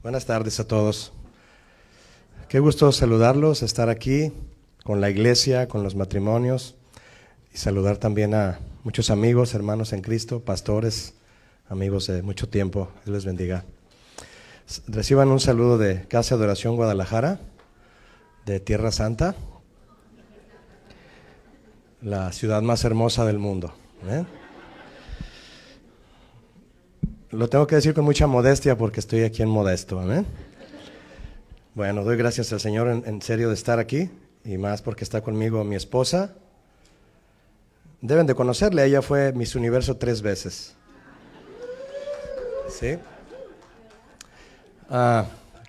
Buenas tardes a todos. Qué gusto saludarlos, estar aquí con la iglesia, con los matrimonios y saludar también a muchos amigos, hermanos en Cristo, pastores, amigos de mucho tiempo. Dios les bendiga. Reciban un saludo de Casa de Oración Guadalajara, de Tierra Santa, la ciudad más hermosa del mundo. Lo tengo que decir con mucha modestia porque estoy aquí en Modesto. ¿Amén? Bueno, doy gracias al Señor en serio de estar aquí y más porque está conmigo mi esposa. Deben de conocerle, ella fue Miss Universo 3 veces. ¿Sí?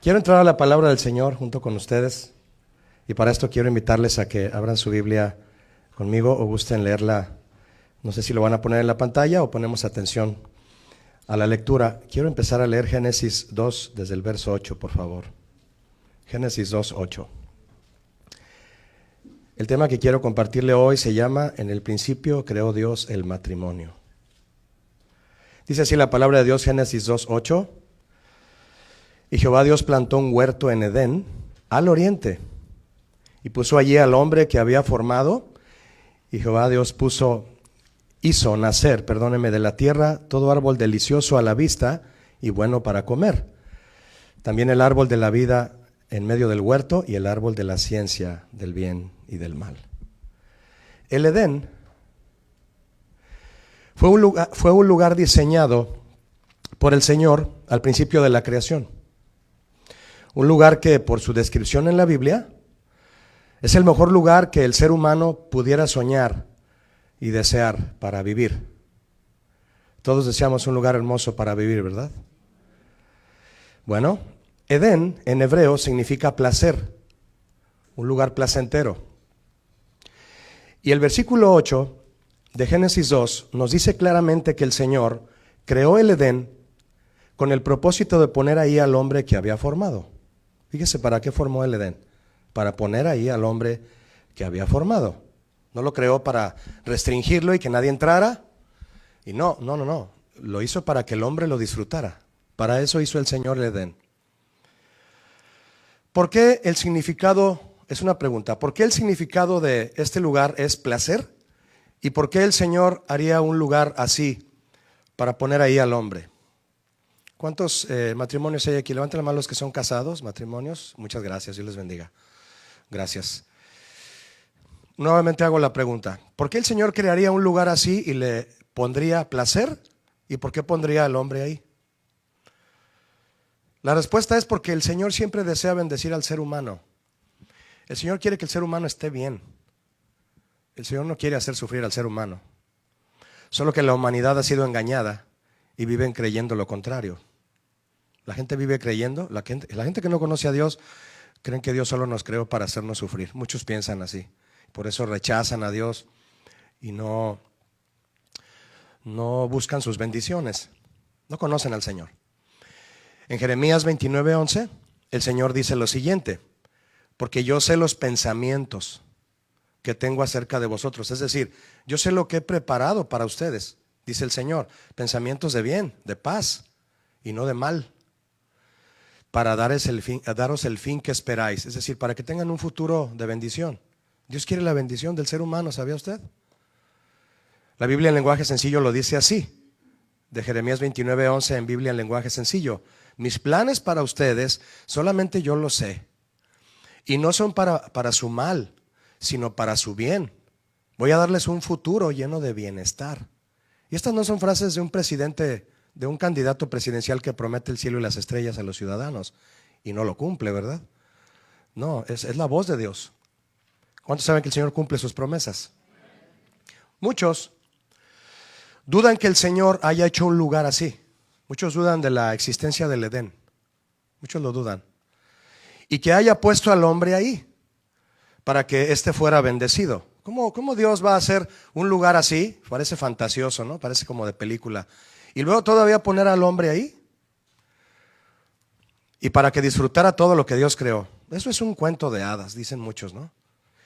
Quiero entrar a la palabra del Señor junto con ustedes y para esto quiero invitarles a que abran su Biblia conmigo o gusten leerla. No sé si lo van a poner en la pantalla o ponemos atención a la lectura. Quiero empezar a leer Génesis 2 desde el verso 8, por favor. Génesis 2, 8. El tema que quiero compartirle hoy se llama En el principio creó Dios el matrimonio. Dice así la palabra de Dios, Génesis 2, 8. Y Jehová Dios plantó un huerto en Edén, al oriente, y puso allí al hombre que había formado, y Jehová Dios hizo nacer, de la tierra todo árbol delicioso a la vista y bueno para comer. También el árbol de la vida en medio del huerto y el árbol de la ciencia del bien y del mal. El Edén fue un lugar diseñado por el Señor al principio de la creación. Un lugar que por su descripción en la Biblia es el mejor lugar que el ser humano pudiera soñar y desear para vivir. Todos deseamos un lugar hermoso para vivir, ¿verdad? Bueno, Edén en hebreo significa placer, un lugar placentero. Y el versículo 8 de Génesis 2 nos dice claramente que el Señor creó el Edén con el propósito de poner ahí al hombre que había formado. Fíjese, ¿para qué formó el Edén? Para poner ahí al hombre que había formado. No lo creó para restringirlo y que nadie entrara. Y no. Lo hizo para que el hombre lo disfrutara. Para eso hizo el Señor el Edén. ¿Por qué el significado, es una pregunta, ¿por qué el significado de este lugar es placer? ¿Y por qué el Señor haría un lugar así para poner ahí al hombre? ¿Cuántos matrimonios hay aquí? Levanten la mano los que son casados, matrimonios. Muchas gracias, Dios les bendiga. Gracias. Nuevamente hago la pregunta, ¿por qué el Señor crearía un lugar así y le pondría placer? ¿Y por qué pondría al hombre ahí? La respuesta es porque el Señor siempre desea bendecir al ser humano. El Señor quiere que el ser humano esté bien. El Señor no quiere hacer sufrir al ser humano. Solo que la humanidad ha sido engañada y viven creyendo lo contrario. La gente vive creyendo, la gente que no conoce a Dios, creen que Dios solo nos creó para hacernos sufrir. Muchos piensan así. Por eso rechazan a Dios y no buscan sus bendiciones. No conocen al Señor. En Jeremías 29:11, el Señor dice lo siguiente: porque yo sé los pensamientos que tengo acerca de vosotros. Es decir, yo sé lo que he preparado para ustedes, dice el Señor. Pensamientos de bien, de paz y no de mal, para daros el fin que esperáis. Es decir, para que tengan un futuro de bendición. Dios quiere la bendición del ser humano, ¿sabía usted? La Biblia en lenguaje sencillo lo dice así, de Jeremías 29:11 en Biblia en lenguaje sencillo: mis planes para ustedes solamente yo los sé, y no son para su mal, sino para su bien. Voy a darles un futuro lleno de bienestar. Y estas no son frases de un presidente, de un candidato presidencial que promete el cielo y las estrellas a los ciudadanos y no lo cumple, ¿verdad? No, es la voz de Dios. ¿Cuántos saben que el Señor cumple sus promesas? Muchos dudan que el Señor haya hecho un lugar así. Muchos dudan de la existencia del Edén. Muchos lo dudan. Y que haya puesto al hombre ahí para que éste fuera bendecido. ¿Cómo Dios va a hacer un lugar así? Parece fantasioso, ¿no? Parece como de película. Y luego todavía poner al hombre ahí. Y para que disfrutara todo lo que Dios creó. Eso es un cuento de hadas, dicen muchos, ¿no?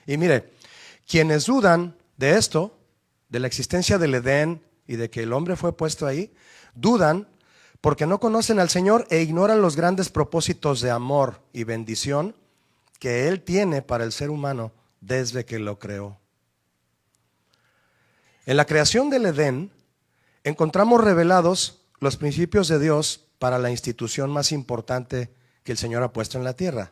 Y mire, quienes dudan de esto, de la existencia del Edén y de que el hombre fue puesto ahí, dudan porque no conocen al Señor e ignoran los grandes propósitos de amor y bendición que Él tiene para el ser humano desde que lo creó. En la creación del Edén encontramos revelados los principios de Dios para la institución más importante que el Señor ha puesto en la tierra.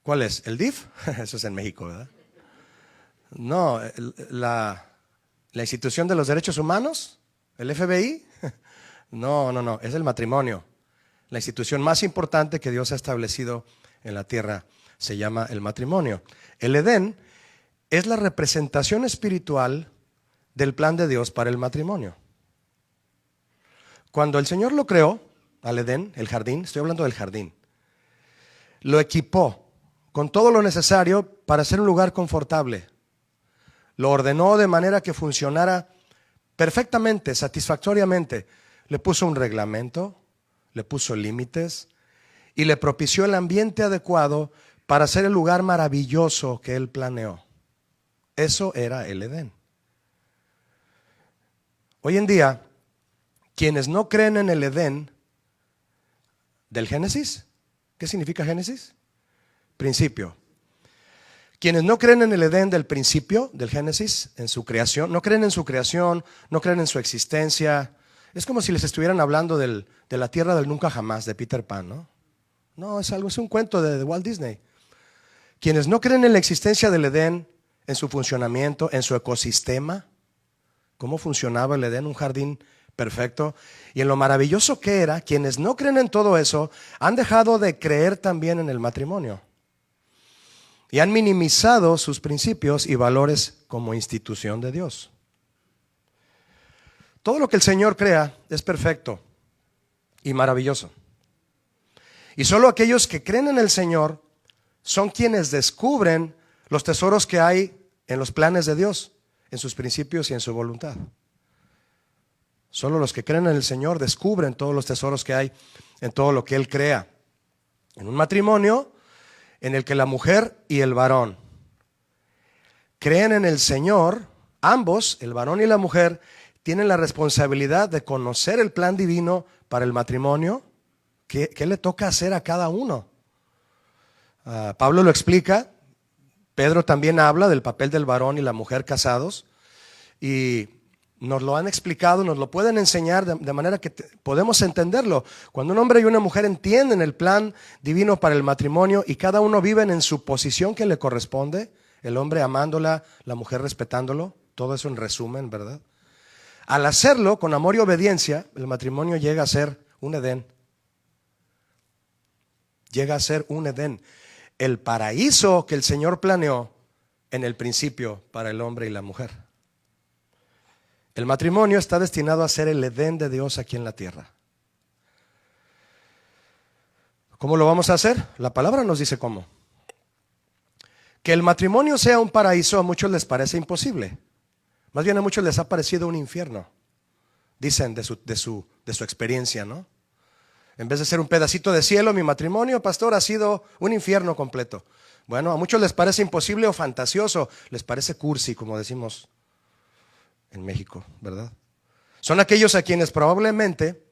¿Cuál es? ¿El DIF? Eso es en México, ¿verdad? No, la institución de los derechos humanos, el FBI. No, es el matrimonio. La institución más importante que Dios ha establecido en la tierra se llama el matrimonio. El Edén es la representación espiritual del plan de Dios para el matrimonio. Cuando el Señor lo creó, al Edén, el jardín, estoy hablando del jardín, lo equipó con todo lo necesario para ser un lugar confortable. Lo ordenó de manera que funcionara perfectamente, satisfactoriamente. Le puso un reglamento, le puso límites y le propició el ambiente adecuado para ser el lugar maravilloso que Él planeó. Eso era el Edén. Hoy en día, quienes no creen en el Edén del Génesis, ¿qué significa Génesis? Principio. Quienes no creen en el Edén del principio, del Génesis, en su creación, no creen en su creación, no creen en su existencia. Es como si les estuvieran hablando de la tierra del nunca jamás, de Peter Pan, ¿no? No, es un cuento de Walt Disney. Quienes no creen en la existencia del Edén, en su funcionamiento, en su ecosistema, cómo funcionaba el Edén, un jardín perfecto, y en lo maravilloso que era, quienes no creen en todo eso, han dejado de creer también en el matrimonio. Y han minimizado sus principios y valores como institución de Dios. Todo lo que el Señor crea es perfecto y maravilloso. Y solo aquellos que creen en el Señor son quienes descubren los tesoros que hay en los planes de Dios, en sus principios y en su voluntad. Solo los que creen en el Señor descubren todos los tesoros que hay en todo lo que Él crea. En un matrimonio en el que la mujer y el varón creen en el Señor, ambos, el varón y la mujer, tienen la responsabilidad de conocer el plan divino para el matrimonio. ¿Qué le toca hacer a cada uno? Pablo lo explica. Pedro también habla del papel del varón y la mujer casados. Y nos lo han explicado, nos lo pueden enseñar de manera que podemos entenderlo. Cuando un hombre y una mujer entienden el plan divino para el matrimonio y cada uno vive en su posición que le corresponde, el hombre amándola, la mujer respetándolo, todo eso en resumen, ¿verdad? Al hacerlo con amor y obediencia, el matrimonio llega a ser un Edén. Llega a ser un Edén. El paraíso que el Señor planeó en el principio para el hombre y la mujer. El matrimonio está destinado a ser el Edén de Dios aquí en la tierra. ¿Cómo lo vamos a hacer? La palabra nos dice cómo. Que el matrimonio sea un paraíso a muchos les parece imposible. Más bien a muchos les ha parecido un infierno. Dicen de su experiencia, ¿no? En vez de ser un pedacito de cielo, mi matrimonio, pastor, ha sido un infierno completo. Bueno, a muchos les parece imposible o fantasioso, les parece cursi, como decimos en México, ¿verdad? Son aquellos a quienes probablemente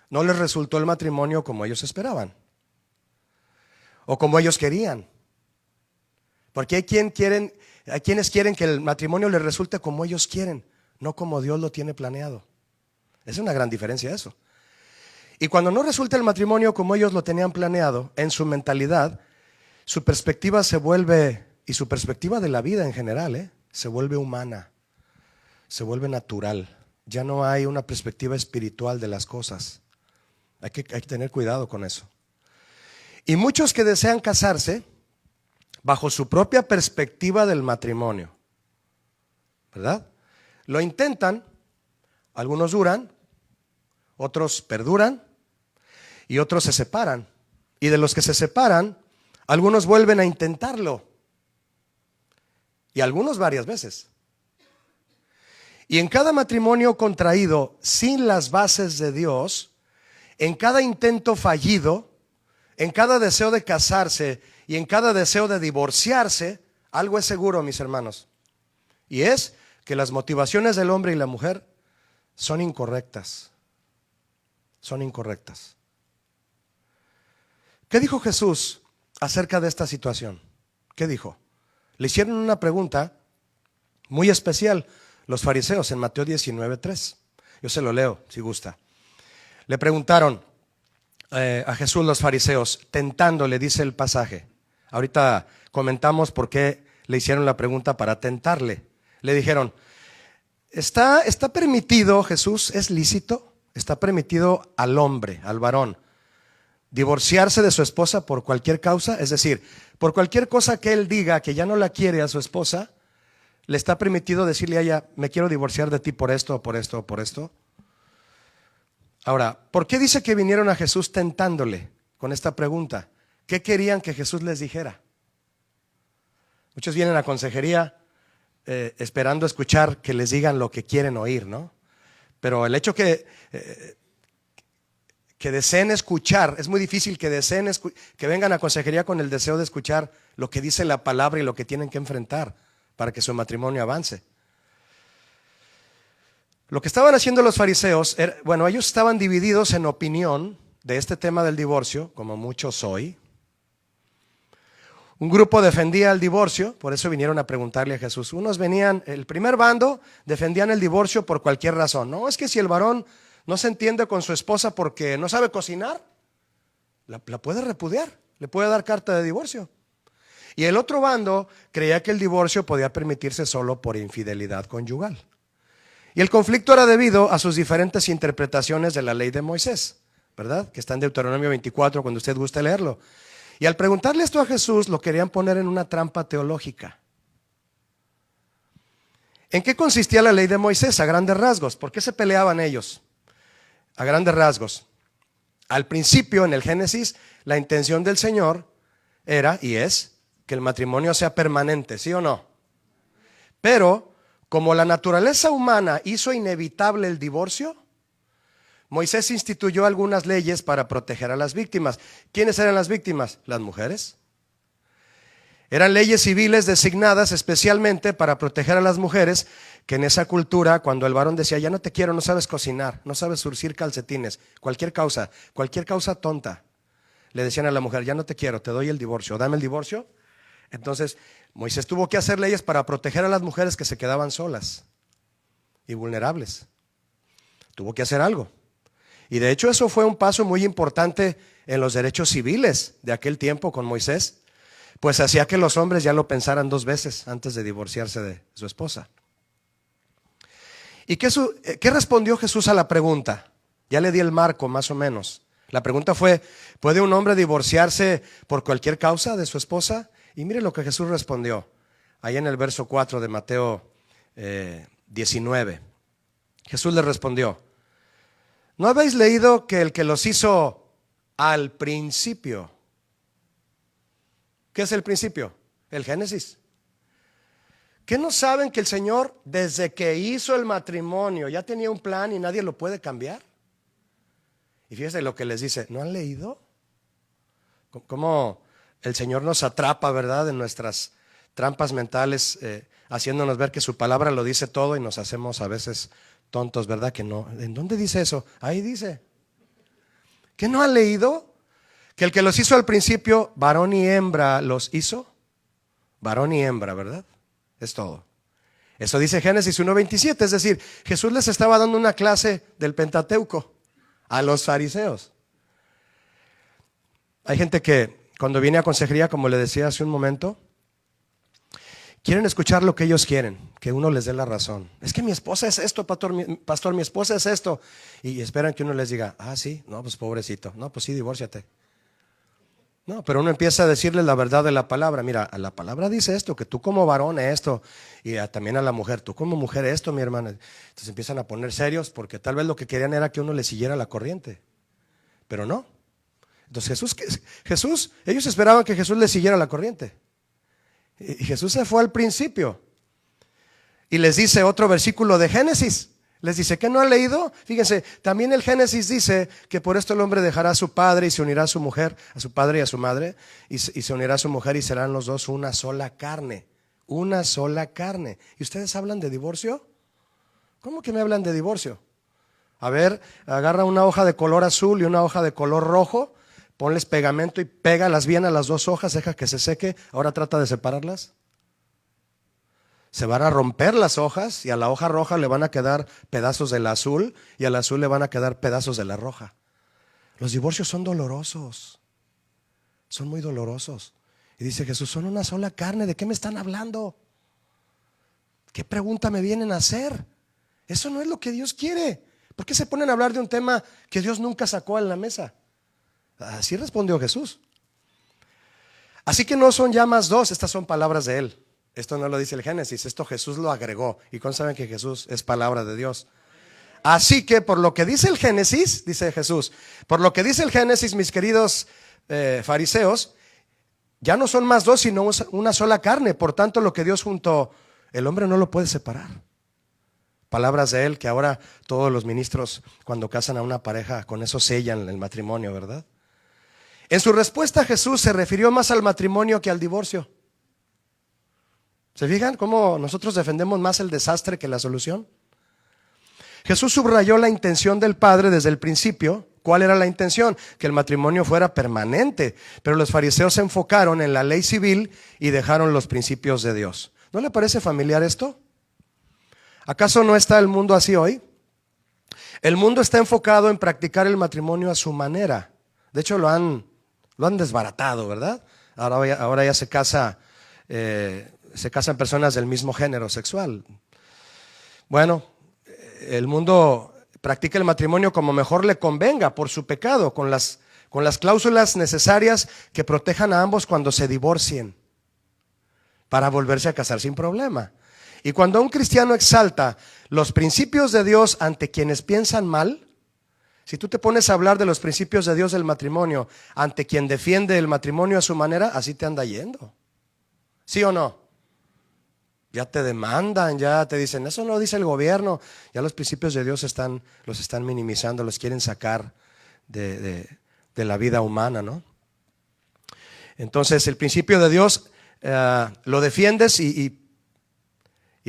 no les resultó el matrimonio como ellos esperaban o como ellos querían. Porque hay quienes quieren que el matrimonio les resulte como ellos quieren, no como Dios lo tiene planeado. Es una gran diferencia eso. Y cuando no resulta el matrimonio como ellos lo tenían planeado, en su mentalidad, su perspectiva se vuelve, y su perspectiva de la vida en general, se vuelve humana, se vuelve natural. Ya no hay una perspectiva espiritual de las cosas. Hay que tener cuidado con eso. Y muchos que desean casarse bajo su propia perspectiva del matrimonio, ¿verdad? Lo intentan, algunos duran, otros perduran y otros se separan. Y de los que se separan, algunos vuelven a intentarlo. Y algunos varias veces. Y en cada matrimonio contraído sin las bases de Dios, en cada intento fallido, en cada deseo de casarse y en cada deseo de divorciarse, algo es seguro, mis hermanos. Y es que las motivaciones del hombre y la mujer son incorrectas. son incorrectas. ¿Qué dijo Jesús acerca de esta situación? ¿Qué dijo? Le hicieron una pregunta muy especial los fariseos en Mateo 19:3. Yo se lo leo si gusta. Le preguntaron a Jesús los fariseos, tentándole, dice el pasaje. Ahorita comentamos por qué le hicieron la pregunta para tentarle. Le dijeron, ¿está permitido, Jesús, es lícito? ¿Está permitido al hombre, al varón, divorciarse de su esposa por cualquier causa? Es decir, por cualquier cosa que él diga que ya no la quiere a su esposa, ¿le está permitido decirle a ella, me quiero divorciar de ti por esto, por esto, por esto? Ahora, ¿por qué dice que vinieron a Jesús tentándole con esta pregunta? ¿Qué querían que Jesús les dijera? Muchos vienen a consejería esperando escuchar que les digan lo que quieren oír, ¿no? Pero el hecho que deseen escuchar, es muy difícil que que vengan a consejería con el deseo de escuchar lo que dice la palabra y lo que tienen que enfrentar para que su matrimonio avance. Lo que estaban haciendo los fariseos, ellos estaban divididos en opinión de este tema del divorcio, como muchos hoy. Un grupo defendía el divorcio, por eso vinieron a preguntarle a Jesús. Unos venían, el primer bando, defendían el divorcio por cualquier razón. No, es que si el varón no se entiende con su esposa porque no sabe cocinar, la puede repudiar, le puede dar carta de divorcio. Y el otro bando creía que el divorcio podía permitirse solo por infidelidad conyugal. Y el conflicto era debido a sus diferentes interpretaciones de la ley de Moisés, ¿verdad? Que está en Deuteronomio 24, cuando usted guste leerlo. Y al preguntarle esto a Jesús, lo querían poner en una trampa teológica. ¿En qué consistía la ley de Moisés? A grandes rasgos. ¿Por qué se peleaban ellos? A grandes rasgos. Al principio, en el Génesis, la intención del Señor era y es que el matrimonio sea permanente, ¿sí o no? Pero como la naturaleza humana hizo inevitable el divorcio, Moisés instituyó algunas leyes para proteger a las víctimas. ¿Quiénes eran las víctimas? Las mujeres. Eran leyes civiles designadas especialmente para proteger a las mujeres, que en esa cultura, cuando el varón decía, ya no te quiero, no sabes cocinar, no sabes surcir calcetines, cualquier causa tonta, le decían a la mujer, ya no te quiero, te doy el divorcio, dame el divorcio. Entonces, Moisés tuvo que hacer leyes para proteger a las mujeres que se quedaban solas y vulnerables. Tuvo que hacer algo. Y de hecho eso fue un paso muy importante en los derechos civiles de aquel tiempo con Moisés, pues hacía que los hombres ya lo pensaran 2 veces antes de divorciarse de su esposa. ¿Y qué respondió Jesús a la pregunta? Ya le di el marco más o menos. La pregunta fue, ¿puede un hombre divorciarse por cualquier causa de su esposa? Y mire lo que Jesús respondió, ahí en el verso 4 de Mateo 19. Jesús le respondió, ¿no habéis leído que el que los hizo al principio? ¿Qué es el principio? El Génesis. ¿Qué no saben que el Señor, desde que hizo el matrimonio, ya tenía un plan y nadie lo puede cambiar? Y fíjense lo que les dice, ¿no han leído? ¿Cómo el Señor nos atrapa, verdad, en nuestras trampas mentales, haciéndonos ver que su palabra lo dice todo y nos hacemos a veces tontos, ¿verdad? Que no. ¿En dónde dice eso? Ahí dice. ¿Qué no han leído? Que el que los hizo al principio, varón y hembra los hizo. Varón y hembra, ¿verdad? Es todo. Eso dice Génesis 1:27, es decir, Jesús les estaba dando una clase del Pentateuco a los fariseos. Hay gente que cuando viene a consejería, como le decía hace un momento, quieren escuchar lo que ellos quieren, que uno les dé la razón. Es que mi esposa es esto, pastor, mi esposa es esto. Y esperan que uno les diga, sí, no, pues pobrecito, no, pues sí, divórciate. No, pero uno empieza a decirle la verdad de la palabra. Mira, la palabra dice esto, que tú como varón esto, y también a la mujer, tú como mujer esto, mi hermana. Entonces empiezan a poner serios porque tal vez lo que querían era que uno le siguiera la corriente, pero no. Entonces Jesús, ellos esperaban que Jesús les siguiera la corriente. Y Jesús se fue al principio. Y les dice otro versículo de Génesis. Les dice, ¿qué no han leído? Fíjense, también el Génesis dice que por esto el hombre dejará a su padre y se unirá a su mujer, a su padre y a su madre, y se unirá a su mujer y serán los dos una sola carne. Una sola carne. ¿Y ustedes hablan de divorcio? ¿Cómo que me hablan de divorcio? A ver, agarra una hoja de color azul y una hoja de color rojo, ponles pegamento y pégalas bien a las dos hojas, deja que se seque. Ahora trata de separarlas. Se van a romper las hojas y a la hoja roja le van a quedar pedazos del azul y al azul le van a quedar pedazos de la roja. Los divorcios son dolorosos, son muy dolorosos. Y dice Jesús, son una sola carne, ¿de qué me están hablando? ¿Qué pregunta me vienen a hacer? Eso no es lo que Dios quiere. ¿Por qué se ponen a hablar de un tema que Dios nunca sacó en la mesa? Así respondió Jesús. Así que no son ya más dos, estas son palabras de Él. Esto no lo dice el Génesis, esto Jesús lo agregó. ¿Y cómo saben que Jesús es palabra de Dios? Así que por lo que dice el Génesis, dice Jesús, por lo que dice el Génesis, mis queridos fariseos, ya no son más dos, sino una sola carne. Por tanto, lo que Dios juntó, el hombre no lo puede separar. Palabras de Él que ahora todos los ministros cuando casan a una pareja con eso sellan el matrimonio, ¿verdad? En su respuesta Jesús se refirió más al matrimonio que al divorcio. ¿Se fijan cómo nosotros defendemos más el desastre que la solución? Jesús subrayó la intención del Padre desde el principio. ¿Cuál era la intención? Que el matrimonio fuera permanente. Pero los fariseos se enfocaron en la ley civil y dejaron los principios de Dios. ¿No le parece familiar esto? ¿Acaso no está el mundo así hoy? El mundo está enfocado en practicar el matrimonio a su manera. De hecho lo han desbaratado, ¿verdad? Ahora ya se casan personas del mismo género sexual. Bueno, el mundo practica el matrimonio como mejor le convenga por su pecado, con las cláusulas necesarias que protejan a ambos cuando se divorcien, para volverse a casar sin problema. Y cuando un cristiano exalta los principios de Dios ante quienes piensan mal, si tú te pones a hablar de los principios de Dios del matrimonio ante quien defiende el matrimonio a su manera, así te anda yendo. ¿Sí o no? Ya te demandan, ya te dicen, eso no dice el gobierno. Ya los principios de Dios los están minimizando, los quieren sacar de la vida humana, ¿no? Entonces el principio de Dios lo defiendes y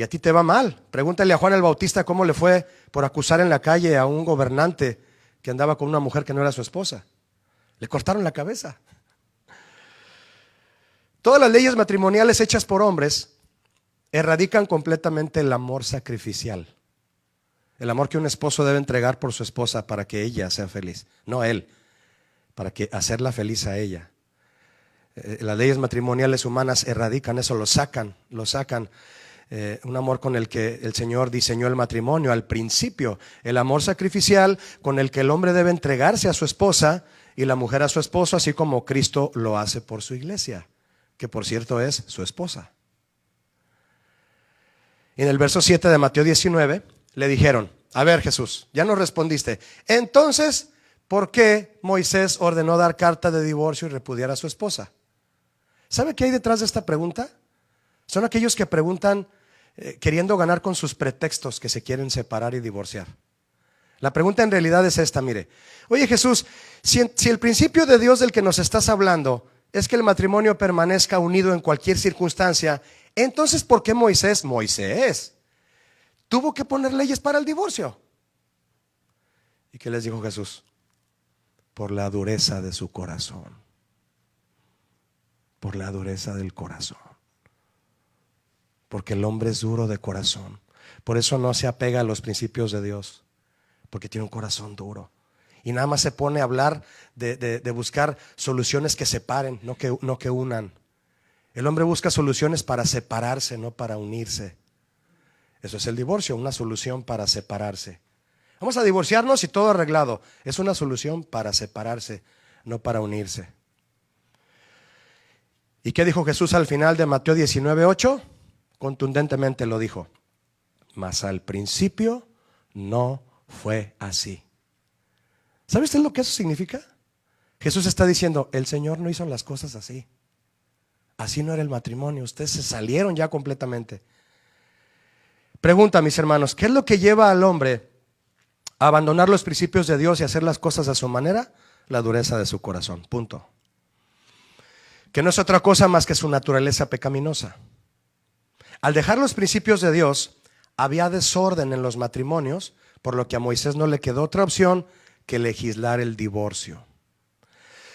a ti te va mal. Pregúntale a Juan el Bautista cómo le fue por acusar en la calle a un gobernante que andaba con una mujer que no era su esposa. Le cortaron la cabeza. Todas las leyes matrimoniales hechas por hombres erradican completamente el amor sacrificial. El amor que un esposo debe entregar por su esposa para que ella sea feliz. No él, para hacerla feliz a ella. Las leyes matrimoniales humanas erradican eso, lo sacan. Un amor con el que el Señor diseñó el matrimonio al principio. El amor sacrificial con el que el hombre debe entregarse a su esposa y la mujer a su esposo, así como Cristo lo hace por su iglesia, que por cierto es su esposa. En el verso 7 de Mateo 19 le dijeron, a ver Jesús, ya nos respondiste, entonces, ¿por qué Moisés ordenó dar carta de divorcio y repudiar a su esposa? ¿Sabe qué hay detrás de esta pregunta? Son aquellos que preguntan queriendo ganar con sus pretextos que se quieren separar y divorciar. La pregunta en realidad es esta, mire. Oye Jesús, si el principio de Dios del que nos estás hablando es que el matrimonio permanezca unido en cualquier circunstancia, entonces ¿por qué Moisés tuvo que poner leyes para el divorcio? ¿Y qué les dijo Jesús? Por la dureza de su corazón. Por la dureza del corazón. Porque el hombre es duro de corazón. Por eso no se apega a los principios de Dios. Porque tiene un corazón duro. Y nada más se pone a hablar de buscar soluciones que separen, no que unan. El hombre busca soluciones para separarse, no para unirse. Eso es el divorcio, una solución para separarse. Vamos a divorciarnos y todo arreglado. Es una solución para separarse, no para unirse. ¿Y qué dijo Jesús al final de Mateo 19:8? Contundentemente lo dijo. Mas al principio no fue así. ¿Sabe usted lo que eso significa? Jesús está diciendo, el Señor no hizo las cosas así. Así no era el matrimonio. Ustedes se salieron ya completamente. Pregunta, mis hermanos, ¿qué es lo que lleva al hombre a abandonar los principios de Dios y hacer las cosas a su manera? La dureza de su corazón, punto. Que no es otra cosa más que su naturaleza pecaminosa. Al dejar los principios de Dios, había desorden en los matrimonios por lo que a Moisés no le quedó otra opción que legislar el divorcio.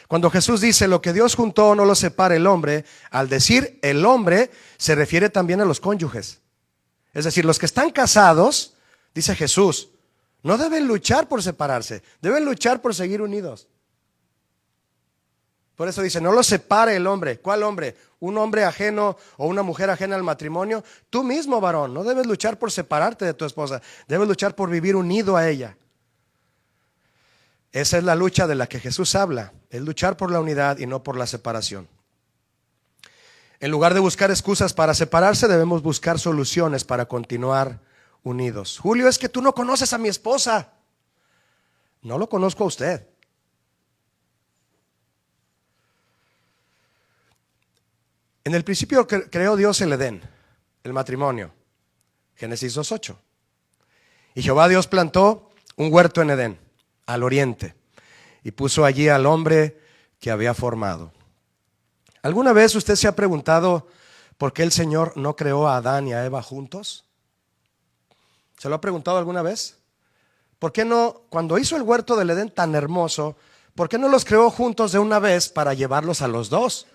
Cuando Jesús dice lo que Dios juntó no lo separa el hombre, al decir el hombre se refiere también a los cónyuges. Es decir, los que están casados, dice Jesús, no deben luchar por separarse, deben luchar por seguir unidos. Por eso dice, no lo separe el hombre. ¿Cuál hombre? ¿Un hombre ajeno o una mujer ajena al matrimonio? Tú mismo, varón, no debes luchar por separarte de tu esposa, debes luchar por vivir unido a ella. Esa es la lucha de la que Jesús habla, es luchar por la unidad y no por la separación. En lugar de buscar excusas para separarse, debemos buscar soluciones para continuar unidos. Julio, es que tú no conoces a mi esposa. No lo conozco a usted. En el principio creó Dios el Edén, el matrimonio. Génesis 2:8. Y Jehová Dios plantó un huerto en Edén, al oriente, y puso allí al hombre que había formado. ¿Alguna vez usted se ha preguntado por qué el Señor no creó a Adán y a Eva juntos? ¿Se lo ha preguntado alguna vez? ¿Por qué no, cuando hizo el huerto del Edén tan hermoso, por qué no los creó juntos de una vez para llevarlos a los dos?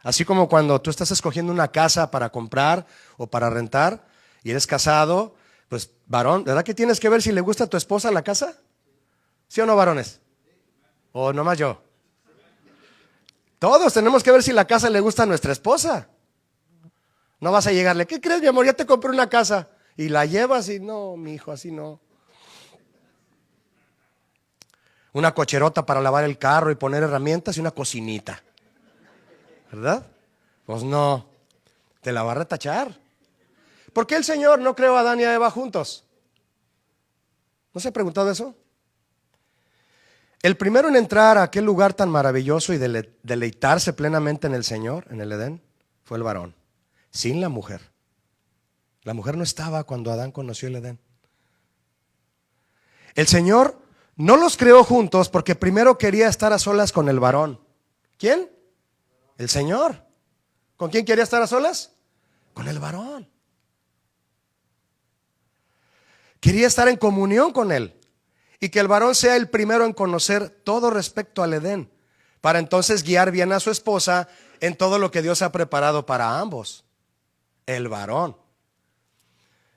Así como cuando tú estás escogiendo una casa para comprar o para rentar y eres casado, pues varón, ¿verdad que tienes que ver si le gusta a tu esposa la casa? ¿Sí o no, varones? ¿O nomás yo? Todos tenemos que ver si la casa le gusta a nuestra esposa. No vas a llegarle, ¿qué crees, mi amor? Ya te compré una casa. Y la llevas y no, mi hijo, así no. Una cocherota para lavar el carro y poner herramientas y una cocinita, ¿verdad? Pues no, te la va a retachar. ¿Por qué el Señor no creó a Adán y a Eva juntos? ¿No se ha preguntado eso? El primero en entrar a aquel lugar tan maravilloso y deleitarse plenamente en el Señor, en el Edén, fue el varón, sin la mujer. La mujer no estaba cuando Adán conoció el Edén. El Señor no los creó juntos porque primero quería estar a solas con el varón. ¿Quién? El Señor. ¿Con quién quería estar a solas? Con el varón. Quería estar en comunión con él. Y que el varón sea el primero en conocer todo respecto al Edén, para entonces guiar bien a su esposa en todo lo que Dios ha preparado para ambos. El varón.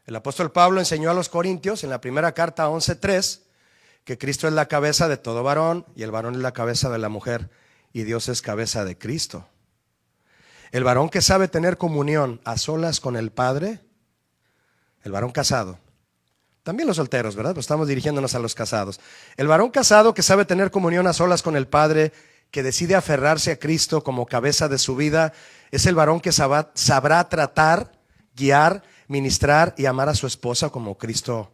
El apóstol Pablo enseñó a los corintios en la primera carta 11:3 que Cristo es la cabeza de todo varón y el varón es la cabeza de la mujer y Dios es cabeza de Cristo. El varón que sabe tener comunión a solas con el Padre, el varón casado. También los solteros, ¿verdad? Pues estamos dirigiéndonos a los casados. El varón casado que sabe tener comunión a solas con el Padre, que decide aferrarse a Cristo como cabeza de su vida, es el varón que sabrá tratar, guiar, ministrar y amar a su esposa como Cristo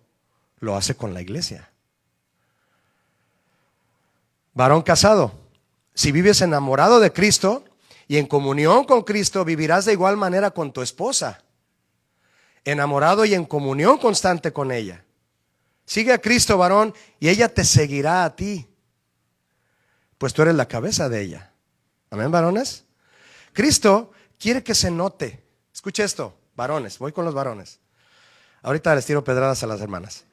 lo hace con la iglesia. Varón casado, si vives enamorado de Cristo y en comunión con Cristo, vivirás de igual manera con tu esposa. Enamorado y en comunión constante con ella. Sigue a Cristo, varón, y ella te seguirá a ti, pues tú eres la cabeza de ella. Amén, varones. Cristo quiere que se note. Escuche esto, varones, voy con los varones. Ahorita les tiro pedradas a las hermanas.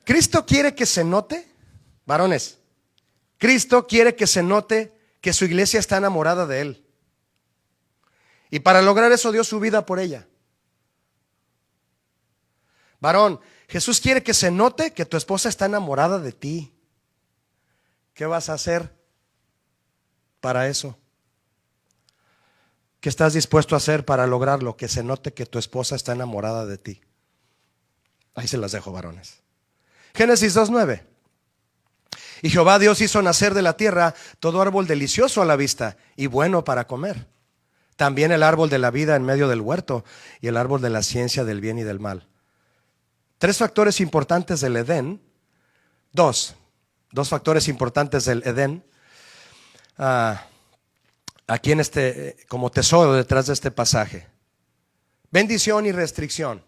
Cristo quiere que se note, varones, Cristo quiere que se note que su iglesia está enamorada de él. Y para lograr eso dio su vida por ella. Varón, Jesús quiere que se note que tu esposa está enamorada de ti. ¿Qué vas a hacer para eso? ¿Qué estás dispuesto a hacer para lograrlo? Que se note que tu esposa está enamorada de ti. Ahí se las dejo, varones. Génesis 2:9. Y Jehová Dios hizo nacer de la tierra todo árbol delicioso a la vista y bueno para comer. También el árbol de la vida en medio del huerto y el árbol de la ciencia del bien y del mal. Tres factores importantes del Edén. Dos factores importantes del Edén. Aquí como tesoro detrás de este pasaje. Bendición y restricción.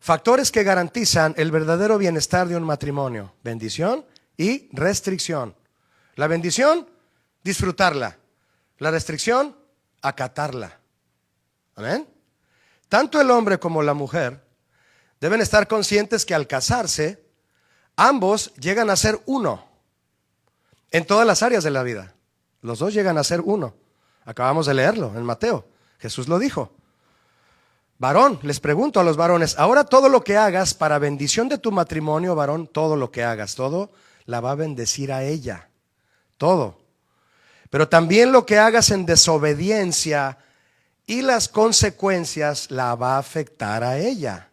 Factores que garantizan el verdadero bienestar de un matrimonio. Bendición y restricción. La bendición, disfrutarla. La restricción, acatarla. Amén. Tanto el hombre como la mujer deben estar conscientes que al casarse, ambos llegan a ser uno en todas las áreas de la vida. Los dos llegan a ser uno. Acabamos de leerlo en Mateo. Jesús lo dijo. Varón, les pregunto a los varones, ahora todo lo que hagas para bendición de tu matrimonio, varón, todo lo que hagas, todo la va a bendecir a ella. Todo. Pero también lo que hagas en desobediencia y las consecuencias la va a afectar a ella.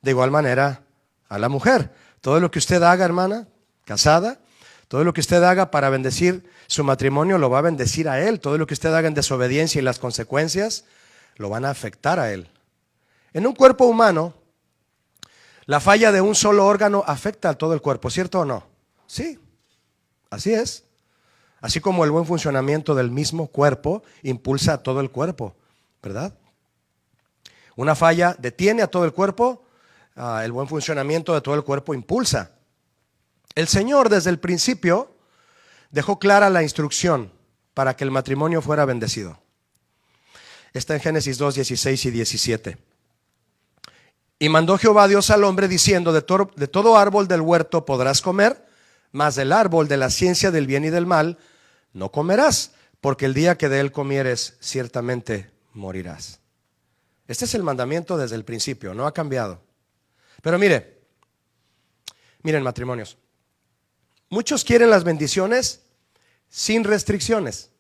De igual manera a la mujer. Todo lo que usted haga, hermana, casada, todo lo que usted haga para bendecir su matrimonio lo va a bendecir a él. Todo lo que usted haga en desobediencia y las consecuencias lo van a afectar a él. En un cuerpo humano, la falla de un solo órgano afecta a todo el cuerpo, ¿cierto o no? Sí, así es. Así como el buen funcionamiento del mismo cuerpo impulsa a todo el cuerpo, ¿verdad? Una falla detiene a todo el cuerpo, el buen funcionamiento de todo el cuerpo impulsa. El Señor desde el principio dejó clara la instrucción para que el matrimonio fuera bendecido. Está en Génesis 2, 16 y 17. Y mandó Jehová Dios al hombre diciendo, de todo árbol del huerto podrás comer, mas del árbol de la ciencia del bien y del mal no comerás, porque el día que de él comieres ciertamente morirás. Este es el mandamiento desde el principio, no ha cambiado. Pero miren matrimonios, muchos quieren las bendiciones sin restricciones.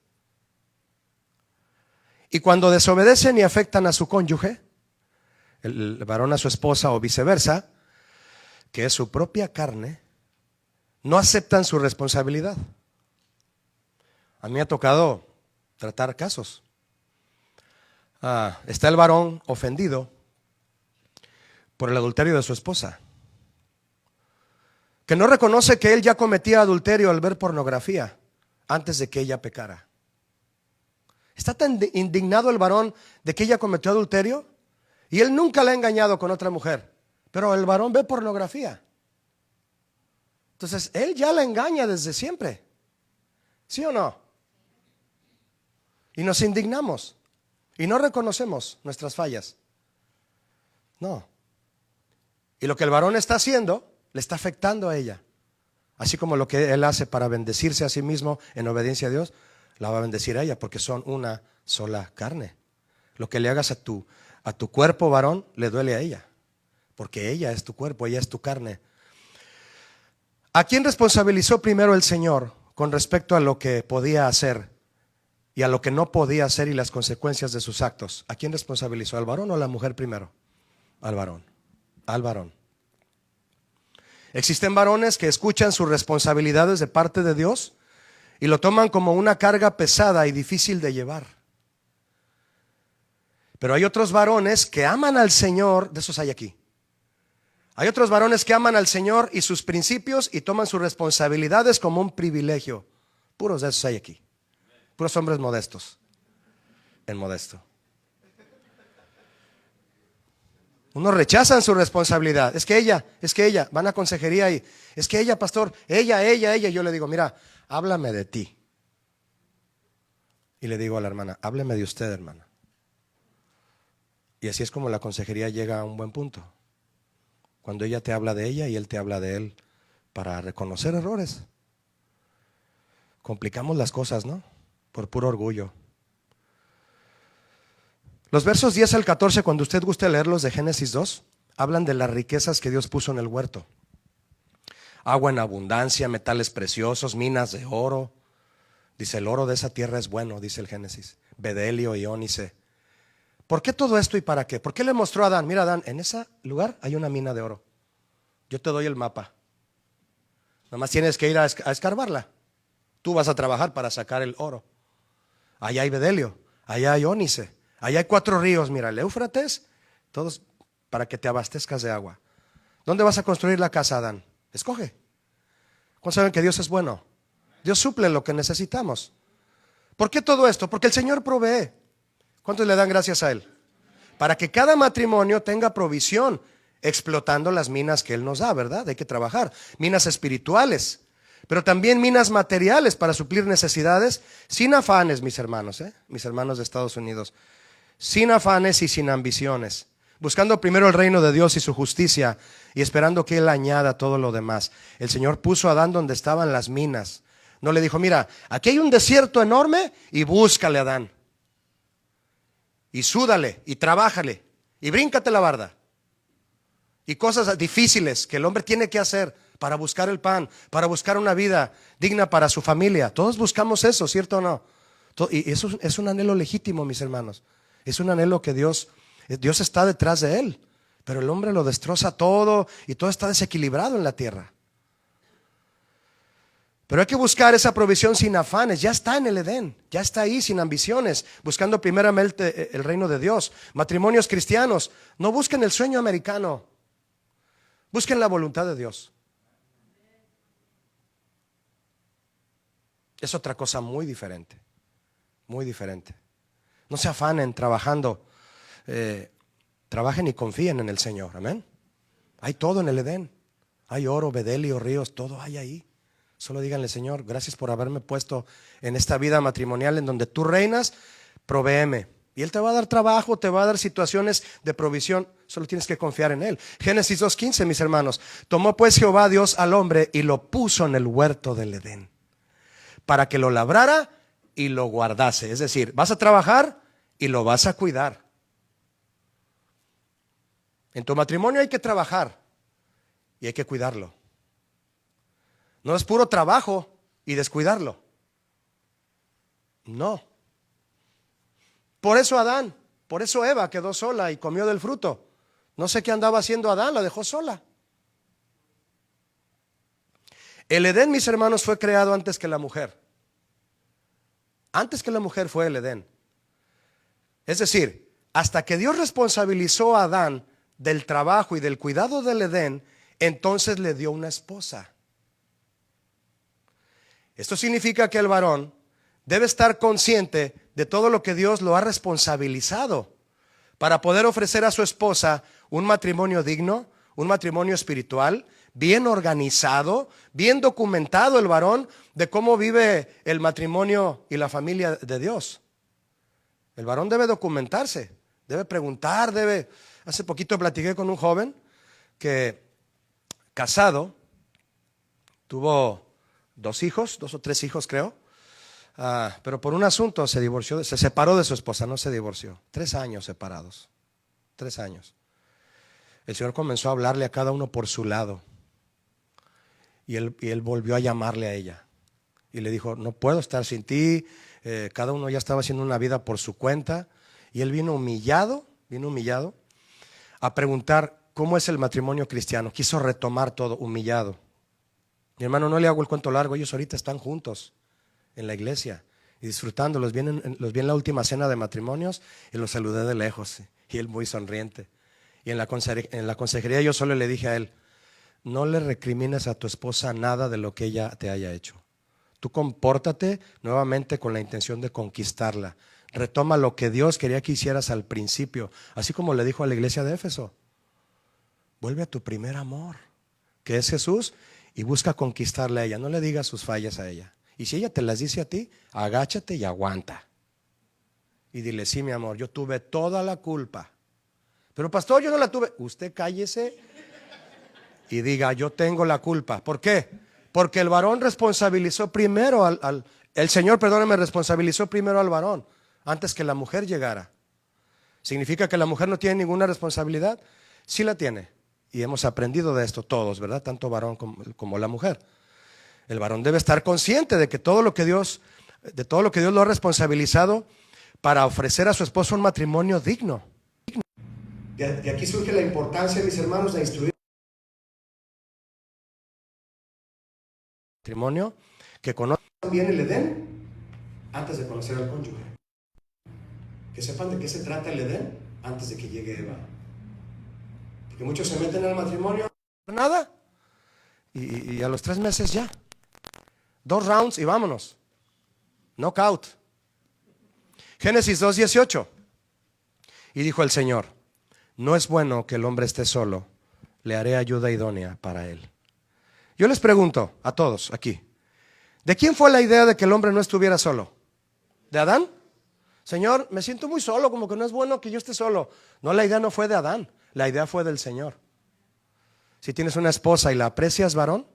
Y cuando desobedecen y afectan a su cónyuge, el varón a su esposa o viceversa, que es su propia carne, no aceptan su responsabilidad. A mí me ha tocado tratar casos. Está el varón ofendido por el adulterio de su esposa, que no reconoce que él ya cometía adulterio al ver pornografía antes de que ella pecara. Está tan indignado el varón de que ella cometió adulterio y él nunca la ha engañado con otra mujer, pero el varón ve pornografía. Entonces él ya la engaña desde siempre, ¿sí o no? Y nos indignamos y no reconocemos nuestras fallas. No. Y lo que el varón está haciendo le está afectando a ella. Así como lo que él hace para bendecirse a sí mismo en obediencia a Dios, la va a bendecir a ella, porque son una sola carne. Lo que le hagas a tu cuerpo, varón, le duele a ella, porque ella es tu cuerpo, ella es tu carne. ¿A quién responsabilizó primero el Señor con respecto a lo que podía hacer y a lo que no podía hacer y las consecuencias de sus actos? ¿A quién responsabilizó? ¿Al varón o a la mujer primero? Al varón. Al varón. Existen varones que escuchan sus responsabilidades de parte de Dios y lo toman como una carga pesada y difícil de llevar. Pero hay otros varones que aman al Señor, de esos hay aquí. Hay otros varones que aman al Señor y sus principios y toman sus responsabilidades como un privilegio. Puros de esos hay aquí. Puros hombres modestos. En modesto. Unos rechazan su responsabilidad. Es que ella, van a consejería y es que ella, pastor, ella. Yo le digo, mira, háblame de ti. Y le digo a la hermana, hábleme de usted, hermana. Y así es como la consejería llega a un buen punto. Cuando ella te habla de ella y él te habla de él para reconocer errores. Complicamos las cosas, ¿no? Por puro orgullo. Los versos 10 al 14, cuando usted guste leerlos de Génesis 2, hablan de las riquezas que Dios puso en el huerto. Agua en abundancia, metales preciosos, minas de oro. Dice, el oro de esa tierra es bueno, dice el Génesis. Bedelio y ónice. ¿Por qué todo esto y para qué? ¿Por qué le mostró a Adán? Mira, Adán, en ese lugar hay una mina de oro. Yo te doy el mapa. Nada más tienes que ir a escarbarla. Tú vas a trabajar para sacar el oro. Allá hay bedelio, allá hay ónice, allá hay 4 ríos. Mira, el Éufrates, todos para que te abastezcas de agua. ¿Dónde vas a construir la casa, Adán? Escoge. ¿Cuántos saben que Dios es bueno? Dios suple lo que necesitamos. ¿Por qué todo esto? Porque el Señor provee. ¿Cuántos le dan gracias a Él? Para que cada matrimonio tenga provisión, explotando las minas que Él nos da, ¿verdad? Hay que trabajar. Minas espirituales, pero también minas materiales para suplir necesidades, sin afanes, mis hermanos de Estados Unidos. Sin afanes y sin ambiciones, buscando primero el reino de Dios y su justicia y esperando que Él añada todo lo demás. El Señor puso a Adán donde estaban las minas. No le dijo, mira, aquí hay un desierto enorme y búscale, Adán. Y súdale, y trabájale, y bríncate la barda. Y cosas difíciles que el hombre tiene que hacer para buscar el pan, para buscar una vida digna para su familia. Todos buscamos eso, ¿cierto o no? Y eso es un anhelo legítimo, mis hermanos. Es un anhelo que Dios está detrás de él. Pero el hombre lo destroza todo y todo está desequilibrado en la tierra. Pero hay que buscar esa provisión sin afanes. Ya está en el Edén, ya está ahí sin ambiciones, buscando primeramente el reino de Dios. Matrimonios cristianos, no busquen el sueño americano, busquen la voluntad de Dios. Es otra cosa muy diferente, muy diferente. No se afanen trabajando, trabajen y confíen en el Señor, amén. Hay todo en el Edén, hay oro, bedelio, ríos, todo hay ahí. Solo díganle, Señor, gracias por haberme puesto en esta vida matrimonial en donde tú reinas, provéeme. Y Él te va a dar trabajo, te va a dar situaciones de provisión, solo tienes que confiar en Él. Génesis 2:15, mis hermanos. Tomó pues Jehová Dios al hombre y lo puso en el huerto del Edén, para que lo labrara y lo guardase. Es decir, vas a trabajar y lo vas a cuidar. En tu matrimonio hay que trabajar y hay que cuidarlo. No es puro trabajo y descuidarlo. No. Por eso Adán, por eso Eva quedó sola y comió del fruto. No sé qué andaba haciendo Adán, la dejó sola. El Edén, mis hermanos, fue creado antes que la mujer. Antes que la mujer fue el Edén. Es decir, hasta que Dios responsabilizó a Adán del trabajo y del cuidado del Edén, entonces le dio una esposa. Esto significa que el varón debe estar consciente de todo lo que Dios lo ha responsabilizado para poder ofrecer a su esposa un matrimonio digno, un matrimonio espiritual, bien organizado, bien documentado el varón de cómo vive el matrimonio y la familia de Dios. El varón debe documentarse, debe preguntar, Hace poquito platiqué con un joven que casado, tuvo 2 hijos, 2 o 3 hijos creo, pero por un asunto se divorció, se separó de su esposa, no se divorció. 3 años separados, 3 años. El Señor comenzó a hablarle a cada uno por su lado y él volvió a llamarle a ella y le dijo, no puedo estar sin ti. Cada uno ya estaba haciendo una vida por su cuenta y él vino humillado a preguntar cómo es el matrimonio cristiano. Quiso retomar todo, humillado. Mi hermano, no le hago el cuento largo, ellos ahorita están juntos en la iglesia y disfrutando. Los vi en la última cena de matrimonios y los saludé de lejos y él muy sonriente. Y en la consejería yo solo le dije a él, no le recrimines a tu esposa nada de lo que ella te haya hecho. Tú compórtate nuevamente con la intención de conquistarla. Retoma lo que Dios quería que hicieras al principio, así como le dijo a la iglesia de Éfeso. Vuelve a tu primer amor, que es Jesús, y busca conquistarle a ella. No le digas sus fallas a ella. Y si ella te las dice a ti, agáchate y aguanta. Y dile, sí, mi amor, yo tuve toda la culpa. Pero pastor, yo no la tuve. Usted cállese y diga, yo tengo la culpa. ¿Por qué? Porque el varón responsabilizó primero el Señor, perdóname, responsabilizó primero al varón antes que la mujer llegara. ¿Significa que la mujer no tiene ninguna responsabilidad? Sí la tiene. Y hemos aprendido de esto todos, ¿verdad? Tanto varón como la mujer. El varón debe estar consciente de que todo lo que Dios lo ha responsabilizado para ofrecer a su esposo un matrimonio digno. De aquí surge la importancia, mis hermanos, de instruir matrimonio, que conozcan bien el Edén antes de conocer al cónyuge. Que sepan de qué se trata el Edén antes de que llegue Eva. Porque muchos se meten en el matrimonio, nada, y a los 3 meses ya. 2 rounds y vámonos. Knockout. Génesis 2:18. Y dijo el Señor, no es bueno que el hombre esté solo, le haré ayuda idónea para él. Yo les pregunto a todos aquí, ¿de quién fue la idea de que el hombre no estuviera solo? ¿De Adán? Señor, me siento muy solo, como que no es bueno que yo esté solo. No, la idea no fue de Adán, La idea fue del Señor. Si tienes una esposa y la aprecias, varón,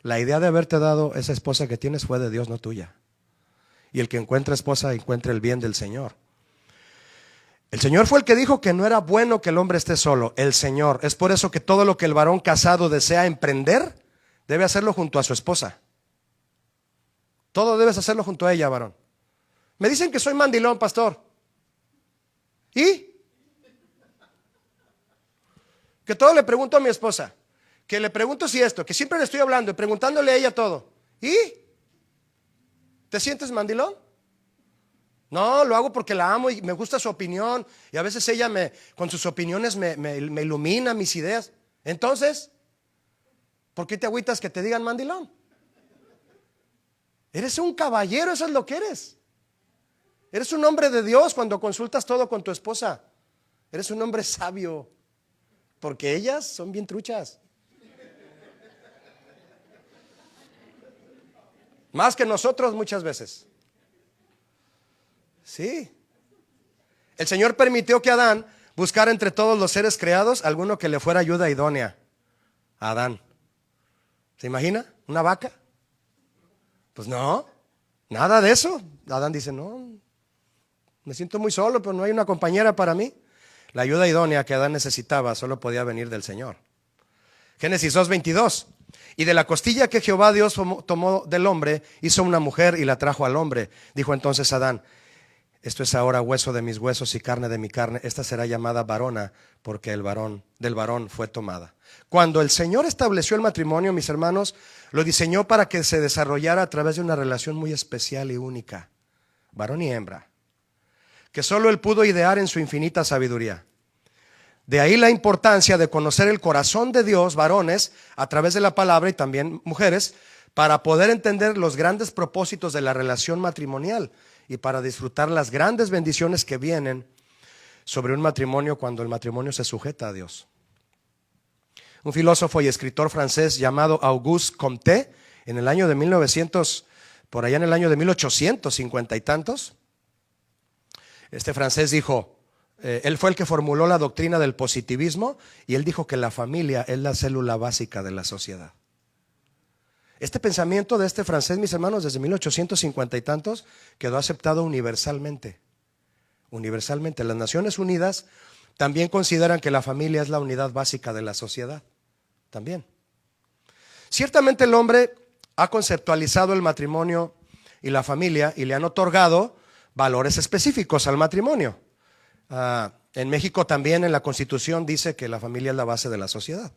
la idea de haberte dado esa esposa que tienes fue de Dios, no tuya. Y el que encuentra esposa encuentra el bien del Señor. El Señor fue el que dijo que no era bueno que el hombre esté solo. El Señor. Es por eso que todo lo que el varón casado desea emprender, debe hacerlo junto a su esposa. Todo debes hacerlo junto a ella, varón. Me dicen que soy mandilón, pastor. ¿Y? Que todo le pregunto a mi esposa. Que le pregunto si esto, que siempre le estoy hablando y preguntándole a ella todo. ¿Y? ¿Te sientes mandilón? No, lo hago porque la amo y me gusta su opinión. Y a veces ella con sus opiniones me ilumina mis ideas. Entonces, ¿por qué te agüitas que te digan mandilón? Eres un caballero, eso es lo que eres. Eres un hombre de Dios cuando consultas todo con tu esposa. Eres un hombre sabio. Porque ellas son bien truchas. Más que nosotros muchas veces. Sí. El Señor permitió que Adán buscara entre todos los seres creados alguno que le fuera ayuda idónea a Adán. ¿Se imagina? ¿Una vaca? Pues no, nada de eso. Adán dice, no, me siento muy solo, pero no hay una compañera para mí. La ayuda idónea que Adán necesitaba solo podía venir del Señor. Génesis 2:22. Y de la costilla que Jehová Dios tomó del hombre, hizo una mujer y la trajo al hombre. Dijo entonces Adán, esto es ahora hueso de mis huesos y carne de mi carne. Esta será llamada varona, porque del varón fue tomada. Cuando el Señor estableció el matrimonio, mis hermanos, lo diseñó para que se desarrollara a través de una relación muy especial y única. Varón y hembra. Que solo Él pudo idear en su infinita sabiduría. De ahí la importancia de conocer el corazón de Dios, varones, a través de la palabra y también mujeres, para poder entender los grandes propósitos de la relación matrimonial y para disfrutar las grandes bendiciones que vienen sobre un matrimonio cuando el matrimonio se sujeta a Dios. Un filósofo y escritor francés llamado Auguste Comte, en el año de 1900, por allá en el año de 1850 y tantos, este francés dijo, él fue el que formuló la doctrina del positivismo y él dijo que la familia es la célula básica de la sociedad. Este pensamiento de este francés, mis hermanos, desde 1850 y tantos, quedó aceptado universalmente. Universalmente. Las Naciones Unidas también consideran que la familia es la unidad básica de la sociedad. También. Ciertamente el hombre ha conceptualizado el matrimonio y la familia y le han otorgado valores específicos al matrimonio. En México también en la Constitución dice que la familia es la base de la sociedad.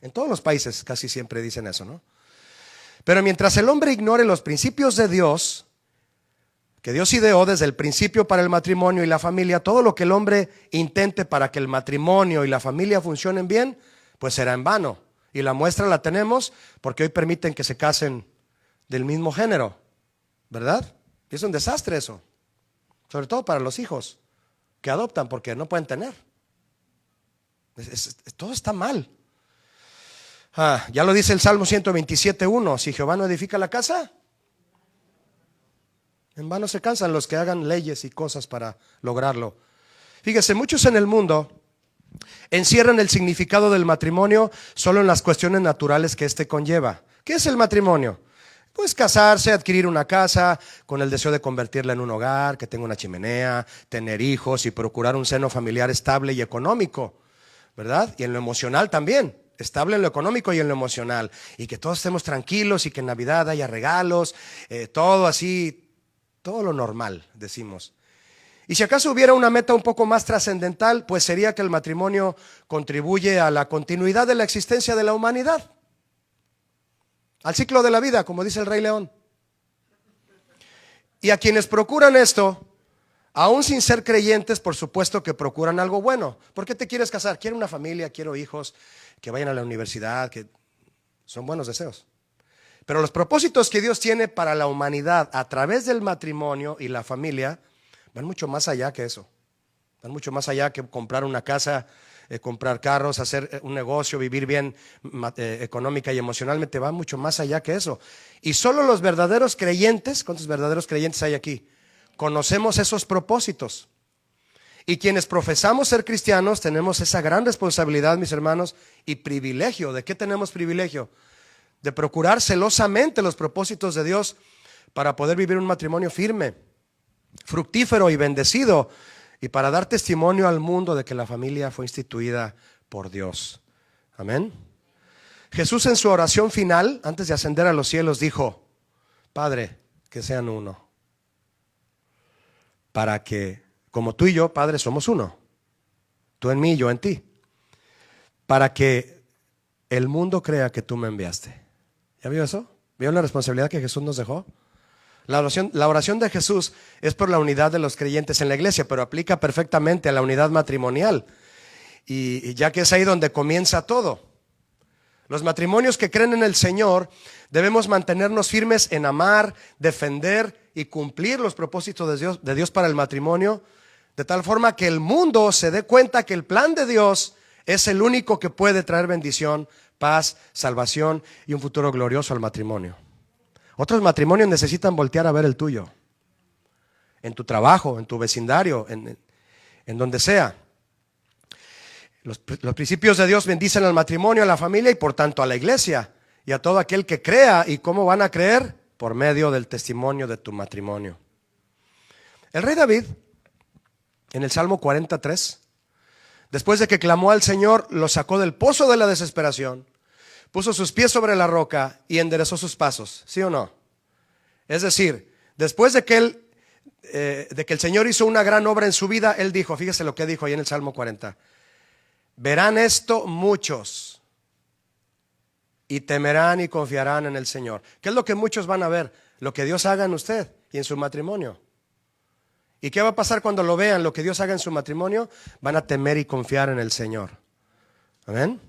En todos los países casi siempre dicen eso, ¿no? Pero mientras el hombre ignore los principios de Dios, que Dios ideó desde el principio para el matrimonio y la familia, todo lo que el hombre intente para que el matrimonio y la familia funcionen bien, pues será en vano. Y la muestra la tenemos porque hoy permiten que se casen del mismo género, ¿verdad? Y es un desastre eso, sobre todo para los hijos que adoptan porque no pueden tener. Todo está mal. Ya lo dice el Salmo 127:1, si Jehová no edifica la casa, en vano se cansan los que hagan leyes y cosas para lograrlo. Fíjese, muchos en el mundo encierran el significado del matrimonio solo en las cuestiones naturales que éste conlleva. ¿Qué es el matrimonio? Pues casarse, adquirir una casa con el deseo de convertirla en un hogar, que tenga una chimenea, tener hijos y procurar un seno familiar estable y económico, ¿verdad? Y en lo emocional también, estable en lo económico y en lo emocional. Y que todos estemos tranquilos y que en Navidad haya regalos, todo así, todo lo normal, decimos. Y si acaso hubiera una meta un poco más trascendental, pues sería que el matrimonio contribuye a la continuidad de la existencia de la humanidad. Al ciclo de la vida, como dice el Rey León. Y a quienes procuran esto, aún sin ser creyentes, por supuesto que procuran algo bueno. ¿Por qué te quieres casar? Quiero una familia, quiero hijos, que vayan a la universidad, que son buenos deseos. Pero los propósitos que Dios tiene para la humanidad a través del matrimonio y la familia van mucho más allá que eso. Van mucho más allá que comprar una casa, comprar carros, hacer un negocio, vivir bien económica y emocionalmente. Va mucho más allá que eso. Y solo los verdaderos creyentes, ¿cuántos verdaderos creyentes hay aquí? Conocemos esos propósitos. Y quienes profesamos ser cristianos tenemos esa gran responsabilidad, mis hermanos, y privilegio. ¿De qué tenemos privilegio? De procurar celosamente los propósitos de Dios para poder vivir un matrimonio firme, fructífero y bendecido, y para dar testimonio al mundo de que la familia fue instituida por Dios. Amén. Jesús en su oración final, antes de ascender a los cielos, dijo: Padre, que sean uno, para que, como tú y yo, Padre, somos uno, tú en mí y yo en ti, para que el mundo crea que tú me enviaste. ¿Ya vio eso? ¿Vio la responsabilidad que Jesús nos dejó? La oración de Jesús es por la unidad de los creyentes en la iglesia, pero aplica perfectamente a la unidad matrimonial, y ya que es ahí donde comienza todo. Los matrimonios que creen en el Señor debemos mantenernos firmes en amar, defender y cumplir los propósitos de Dios para el matrimonio, de tal forma que el mundo se dé cuenta que el plan de Dios es el único que puede traer bendición, paz, salvación y un futuro glorioso al matrimonio. Otros matrimonios necesitan voltear a ver el tuyo, en tu trabajo, en tu vecindario, en donde sea. Los principios de Dios bendicen al matrimonio, a la familia y por tanto a la iglesia y a todo aquel que crea. ¿Y cómo van a creer? Por medio del testimonio de tu matrimonio. El rey David, en el Salmo 43, después de que clamó al Señor, lo sacó del pozo de la desesperación, puso sus pies sobre la roca y enderezó sus pasos. ¿Sí o no? Es decir, después de que el Señor hizo una gran obra en su vida, él dijo, fíjese lo que dijo ahí en el Salmo 40: verán esto muchos y temerán y confiarán en el Señor. ¿Qué es lo que muchos van a ver? Lo que Dios haga en usted y en su matrimonio. ¿Y qué va a pasar cuando lo vean, lo que Dios haga en su matrimonio? Van a temer y confiar en el Señor. ¿Amén?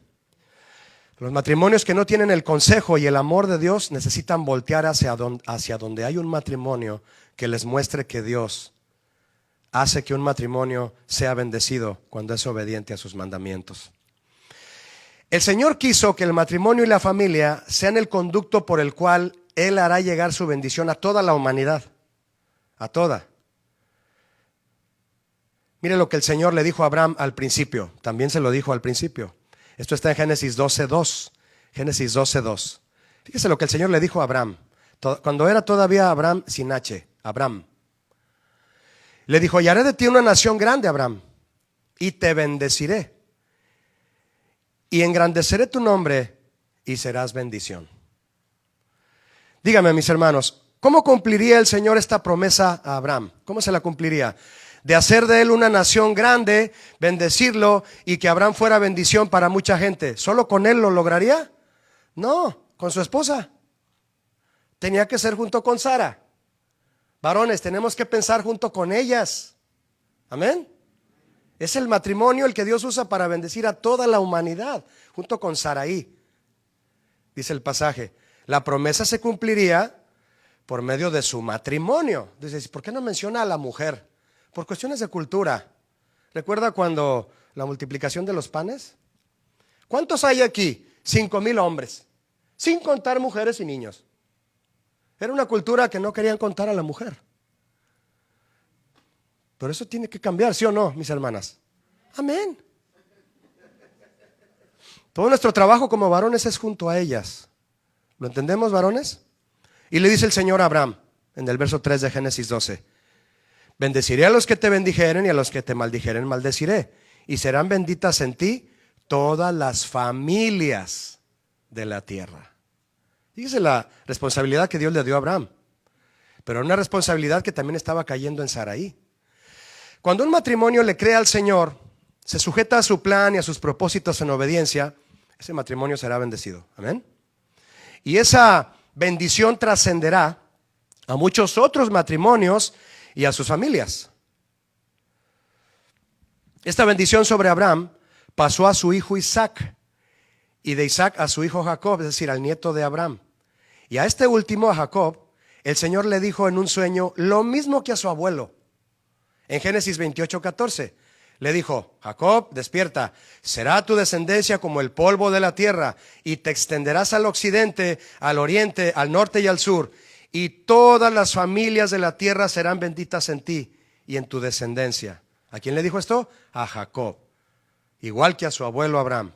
Los matrimonios que no tienen el consejo y el amor de Dios necesitan voltear hacia donde hay un matrimonio que les muestre que Dios hace que un matrimonio sea bendecido cuando es obediente a sus mandamientos. El Señor quiso que el matrimonio y la familia sean el conducto por el cual Él hará llegar su bendición a toda la humanidad, a toda. Mire lo que el Señor le dijo a Abraham al principio, también se lo dijo al principio. Esto está en Génesis 12:2. Génesis 12:2. Fíjese lo que el Señor le dijo a Abraham, cuando era todavía Abraham sin H, Abraham. Le dijo: y haré de ti una nación grande, Abraham, y te bendeciré, y engrandeceré tu nombre, y serás bendición. Dígame, mis hermanos, ¿cómo cumpliría el Señor esta promesa a Abraham? ¿Cómo se la cumpliría? De hacer de él una nación grande, bendecirlo y que Abraham fuera bendición para mucha gente. ¿Solo con él lo lograría? No, con su esposa. Tenía que ser junto con Sara. Varones, tenemos que pensar junto con ellas. Amén. Es el matrimonio el que Dios usa para bendecir a toda la humanidad, junto con Saraí. Dice el pasaje, la promesa se cumpliría por medio de su matrimonio. Dice, ¿por qué no menciona a la mujer? Por cuestiones de cultura. ¿Recuerda cuando la multiplicación de los panes? ¿Cuántos hay aquí? 5,000 hombres, sin contar mujeres y niños. Era una cultura que no querían contar a la mujer. Pero eso tiene que cambiar, ¿sí o no, mis hermanas? Amén. Todo nuestro trabajo como varones es junto a ellas. ¿Lo entendemos, varones? Y le dice el Señor a Abraham, en el verso 3 de Génesis 12: bendeciré a los que te bendijeren y a los que te maldijeren maldeciré. Y serán benditas en ti todas las familias de la tierra. Fíjese la responsabilidad que Dios le dio a Abraham. Pero una responsabilidad que también estaba cayendo en Saraí. Cuando un matrimonio le cree al Señor, se sujeta a su plan y a sus propósitos en obediencia, ese matrimonio será bendecido. Amén. Y esa bendición trascenderá a muchos otros matrimonios y a sus familias. Esta bendición sobre Abraham pasó a su hijo Isaac, y de Isaac a su hijo Jacob, es decir, al nieto de Abraham. Y a este último, a Jacob, el Señor le dijo en un sueño lo mismo que a su abuelo. En Génesis 28:14 le dijo: Jacob, despierta, será tu descendencia como el polvo de la tierra, y te extenderás al occidente, al oriente, al norte y al sur, y todas las familias de la tierra serán benditas en ti y en tu descendencia. ¿A quién le dijo esto? A Jacob, igual que a su abuelo Abraham.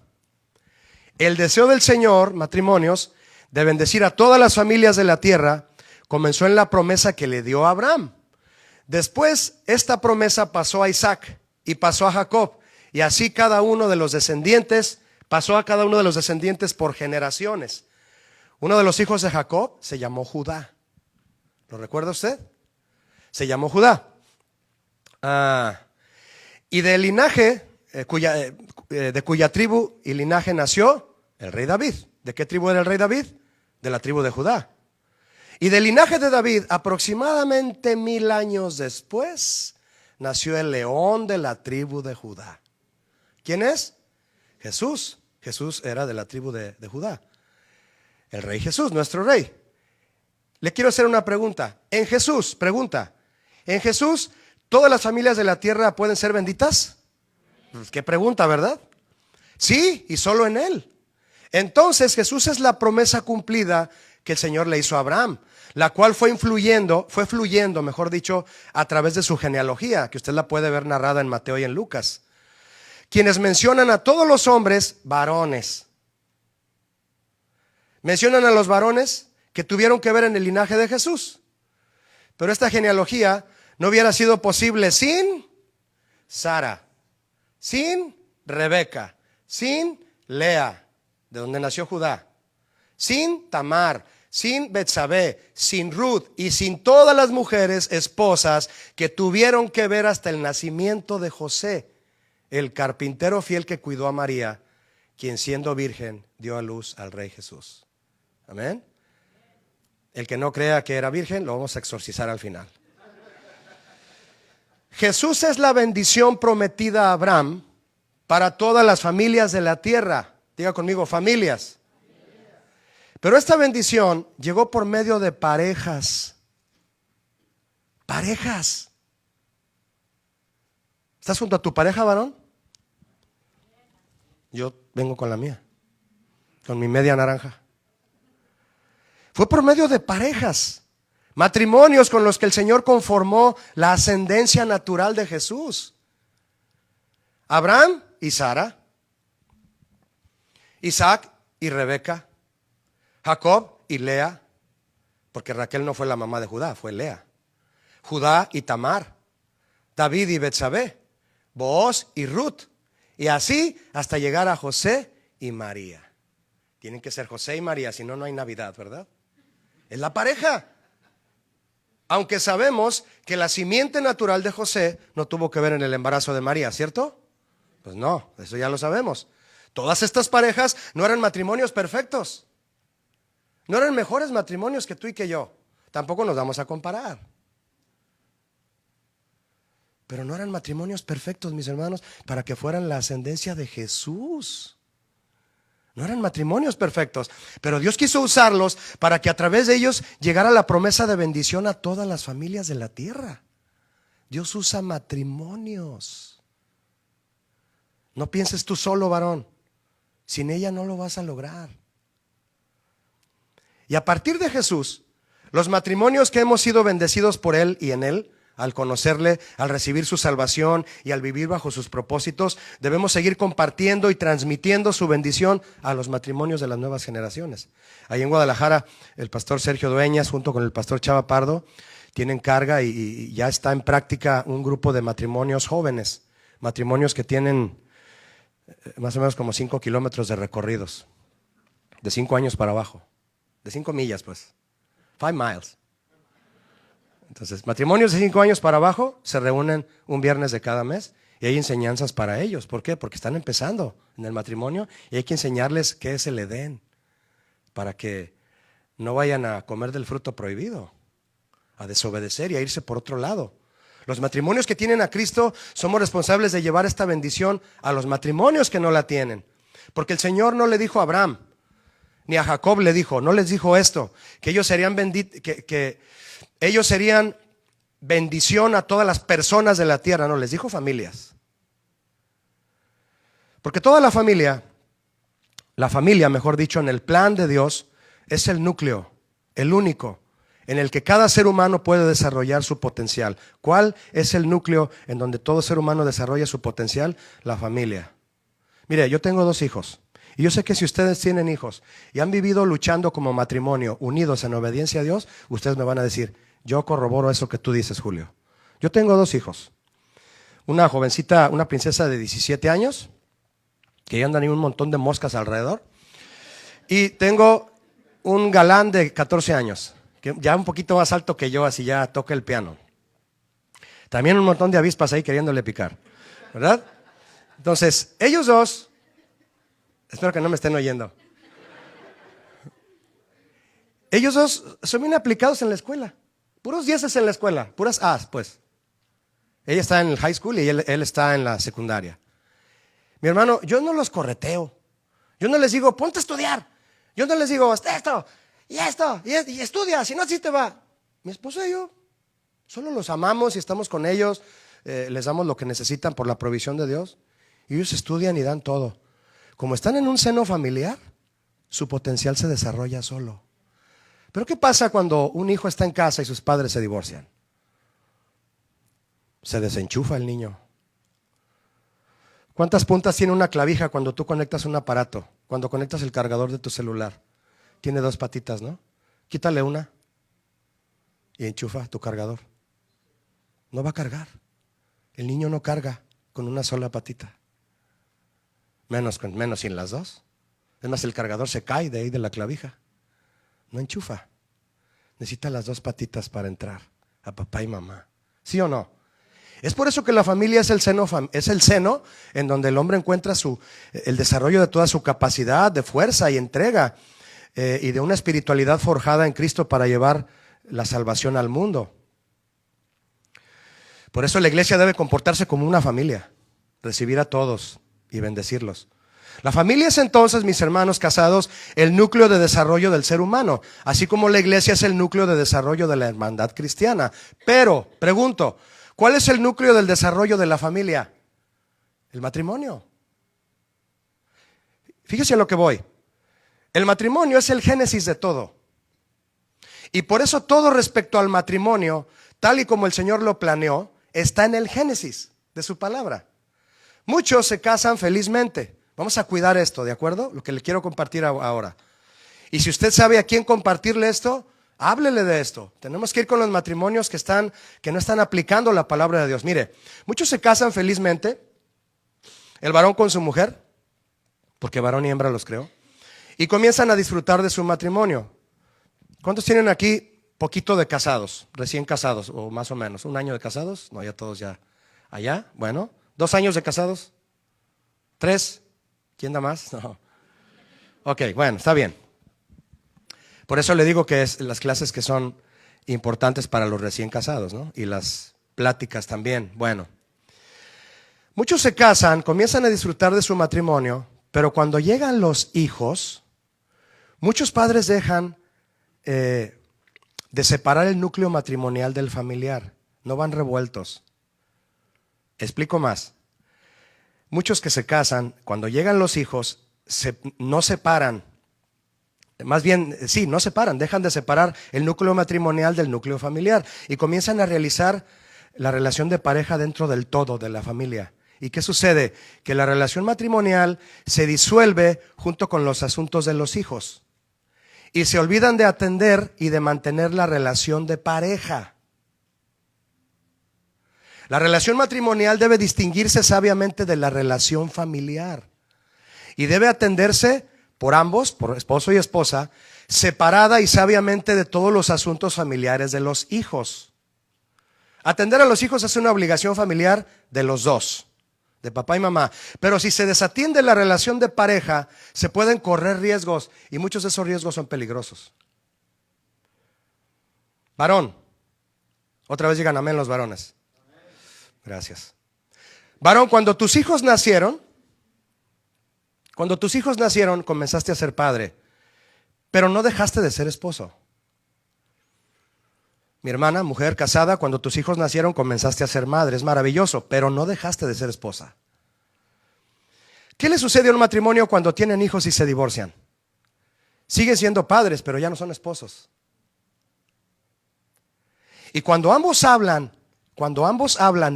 El deseo del Señor, matrimonios, de bendecir a todas las familias de la tierra, comenzó en la promesa que le dio a Abraham. Después, esta promesa pasó a Isaac y pasó a Jacob, y así cada uno de los descendientes, pasó a cada uno de los descendientes por generaciones. Uno de los hijos de Jacob se llamó Judá. ¿Lo recuerda usted? Se llamó Judá. Y del linaje, de cuya tribu y linaje nació el rey David. ¿De qué tribu era el rey David? De la tribu de Judá. Y del linaje de David, aproximadamente 1000 años después, nació el león de la tribu de Judá. ¿Quién es? Jesús. Jesús era de la tribu de Judá. El rey Jesús, nuestro rey. Le quiero hacer una pregunta. En Jesús, pregunta. ¿En Jesús todas las familias de la tierra pueden ser benditas? Pues qué pregunta, ¿verdad? Sí, y solo en Él. Entonces Jesús es la promesa cumplida que el Señor le hizo a Abraham, la cual fue fluyendo, mejor dicho, a través de su genealogía, que usted la puede ver narrada en Mateo y en Lucas, quienes mencionan a todos los hombres varones. Mencionan a los varones que tuvieron que ver en el linaje de Jesús. Pero esta genealogía no hubiera sido posible sin Sara, sin Rebeca, sin Lea, de donde nació Judá, sin Tamar, sin Betsabé, sin Ruth y sin todas las mujeres esposas que tuvieron que ver hasta el nacimiento de José, el carpintero fiel que cuidó a María, quien siendo virgen dio a luz al Rey Jesús. Amén. El que no crea que era virgen lo vamos a exorcizar al final. Jesús es la bendición prometida a Abraham para todas las familias de la tierra. Diga conmigo, familias. Pero esta bendición llegó por medio de parejas. Parejas. ¿Estás junto a tu pareja, varón? Yo vengo con la mía, con mi media naranja. Fue por medio de parejas, matrimonios con los que el Señor conformó la ascendencia natural de Jesús. Abraham y Sara, Isaac y Rebeca, Jacob y Lea, porque Raquel no fue la mamá de Judá, fue Lea. Judá y Tamar, David y Betsabé, Booz y Ruth, y así hasta llegar a José y María. Tienen que ser José y María, si no, no hay Navidad, ¿verdad? Es la pareja. Aunque sabemos que la simiente natural de José no tuvo que ver en el embarazo de María, ¿cierto? Pues no, eso ya lo sabemos. Todas estas parejas no eran matrimonios perfectos. No eran mejores matrimonios que tú y que yo. Tampoco nos vamos a comparar. Pero no eran matrimonios perfectos, mis hermanos, para que fueran la ascendencia de Jesús. No eran matrimonios perfectos, pero Dios quiso usarlos para que a través de ellos llegara la promesa de bendición a todas las familias de la tierra. Dios usa matrimonios. No pienses tú solo, varón. Sin ella no lo vas a lograr. Y a partir de Jesús, los matrimonios que hemos sido bendecidos por Él y en Él, al conocerle, al recibir su salvación y al vivir bajo sus propósitos, debemos seguir compartiendo y transmitiendo su bendición a los matrimonios de las nuevas generaciones. Ahí en Guadalajara, el pastor Sergio Dueñas junto con el pastor Chava Pardo tienen carga y ya está en práctica un grupo de matrimonios jóvenes, matrimonios que tienen más o menos como 5 kilómetros de recorridos, de 5 años para abajo, de 5 millas pues, 5 miles. Entonces, matrimonios de 5 años para abajo se reúnen un viernes de cada mes y hay enseñanzas para ellos. ¿Por qué? Porque están empezando en el matrimonio y hay que enseñarles qué es el Edén para que no vayan a comer del fruto prohibido, a desobedecer y a irse por otro lado. Los matrimonios que tienen a Cristo somos responsables de llevar esta bendición a los matrimonios que no la tienen. Porque el Señor no le dijo a Abraham ni a Jacob le dijo, no les dijo esto, que ellos serían ellos serían bendición a todas las personas de la tierra. No, les dijo familias. Porque toda la familia, mejor dicho, en el plan de Dios, es el núcleo, el único, en el que cada ser humano puede desarrollar su potencial. ¿Cuál es el núcleo en donde todo ser humano desarrolla su potencial? La familia. Mire, yo tengo 2 hijos. Y yo sé que si ustedes tienen hijos y han vivido luchando como matrimonio, unidos en obediencia a Dios, ustedes me van a decir, yo corroboro eso que tú dices, Julio. Yo tengo 2 hijos. Una jovencita, una princesa de 17 años, que ya andan ahí un montón de moscas alrededor. Y tengo un galán de 14 años, que ya un poquito más alto que yo, así ya toca el piano. También un montón de avispas ahí queriéndole picar, ¿verdad? Entonces, ellos 2, espero que no me estén oyendo. Ellos 2 son bien aplicados en la escuela. Puros 10 en la escuela, puras A's, pues. Ella está en el high school y él está en la secundaria. Mi hermano, yo no los correteo. Yo no les digo, ponte a estudiar. Yo no les digo, esto, y estudia, si no así te va. Mi esposa y yo solo los amamos y estamos con ellos, les damos lo que necesitan por la provisión de Dios. Y ellos estudian y dan todo. Como están en un seno familiar, su potencial se desarrolla solo. Pero ¿qué pasa cuando un hijo está en casa y sus padres se divorcian? Se desenchufa el niño. ¿Cuántas puntas tiene una clavija cuando tú conectas un aparato? Cuando conectas el cargador de tu celular. Tiene 2 patitas, ¿no? Quítale una y enchufa tu cargador. No va a cargar. El niño no carga con una sola patita. Menos sin las 2. Es más, el cargador se cae de ahí de la clavija. No enchufa. Necesita las 2 patitas para entrar a papá y mamá. ¿Sí o no? Es por eso que la familia es el seno en donde el hombre encuentra el desarrollo de toda su capacidad de fuerza y entrega y de una espiritualidad forjada en Cristo para llevar la salvación al mundo. Por eso la iglesia debe comportarse como una familia, recibir a todos y bendecirlos. La familia es entonces, mis hermanos casados, el núcleo de desarrollo del ser humano, así como la iglesia es el núcleo de desarrollo de la hermandad cristiana. Pero, pregunto, ¿cuál es el núcleo del desarrollo de la familia? El matrimonio. Fíjese a lo que voy. El matrimonio es el génesis de todo. Y por eso todo respecto al matrimonio, tal y como el Señor lo planeó, está en el génesis de su palabra. Muchos se casan felizmente. Vamos a cuidar esto, ¿de acuerdo? Lo que le quiero compartir ahora. Y si usted sabe a quién compartirle esto, háblele de esto. Tenemos que ir con los matrimonios que no están aplicando la palabra de Dios. Mire, muchos se casan felizmente, el varón con su mujer, porque varón y hembra los creó, y comienzan a disfrutar de su matrimonio. ¿Cuántos tienen aquí poquito de casados, recién casados, o más o menos? ¿1 año de casados? No, ya todos ya. ¿Allá? Bueno. ¿2 años de casados? ¿3? ¿Quién da más? No. Ok, bueno, está bien. Por eso le digo que es las clases que son importantes para los recién casados, ¿no? Y las pláticas también. Bueno, muchos se casan, comienzan a disfrutar de su matrimonio, pero cuando llegan los hijos, muchos padres dejan de separar el núcleo matrimonial del familiar. No van revueltos. Explico más. Muchos que se casan, cuando llegan los hijos, no separan. Más bien, sí, no separan, dejan de separar el núcleo matrimonial del núcleo familiar y comienzan a realizar la relación de pareja dentro del todo de la familia. ¿Y qué sucede? Que la relación matrimonial se disuelve junto con los asuntos de los hijos y se olvidan de atender y de mantener la relación de pareja. La relación matrimonial debe distinguirse sabiamente de la relación familiar y debe atenderse por ambos, por esposo y esposa, separada y sabiamente de todos los asuntos familiares de los hijos. Atender a los hijos es una obligación familiar de los dos, de papá y mamá. Pero si se desatiende la relación de pareja, se pueden correr riesgos y muchos de esos riesgos son peligrosos. Varón, otra vez digan amén los varones. Gracias. Varón, cuando tus hijos nacieron, comenzaste a ser padre, pero no dejaste de ser esposo. Mi hermana, mujer casada, cuando tus hijos nacieron, comenzaste a ser madre. Es maravilloso, pero no dejaste de ser esposa. ¿Qué le sucede a un matrimonio cuando tienen hijos y se divorcian? Siguen siendo padres, pero ya no son esposos. Y cuando ambos hablan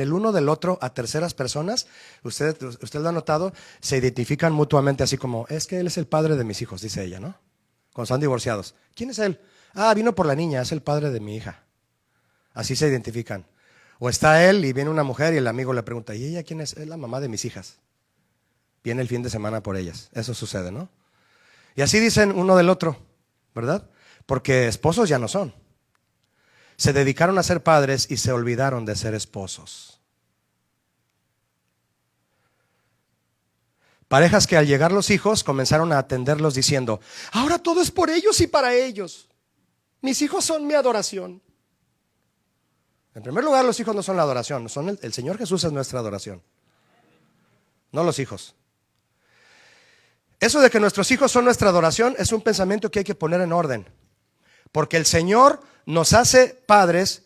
el uno del otro a terceras personas, usted lo ha notado, se identifican mutuamente así como, es que él es el padre de mis hijos, dice ella, ¿no? Cuando están divorciados. ¿Quién es él? Ah, vino por la niña, es el padre de mi hija. Así se identifican. O está él y viene una mujer y el amigo le pregunta, ¿y ella quién es? Es la mamá de mis hijas. Viene el fin de semana por ellas. Eso sucede, ¿no? Y así dicen uno del otro, ¿verdad? Porque esposos ya no son. Se dedicaron a ser padres y se olvidaron de ser esposos. Parejas que al llegar los hijos comenzaron a atenderlos diciendo, ahora todo es por ellos y para ellos. Mis hijos son mi adoración. En primer lugar, los hijos no son la adoración, el Señor Jesús es nuestra adoración, no los hijos. Eso de que nuestros hijos son nuestra adoración es un pensamiento que hay que poner en orden. Porque el Señor nos hace padres,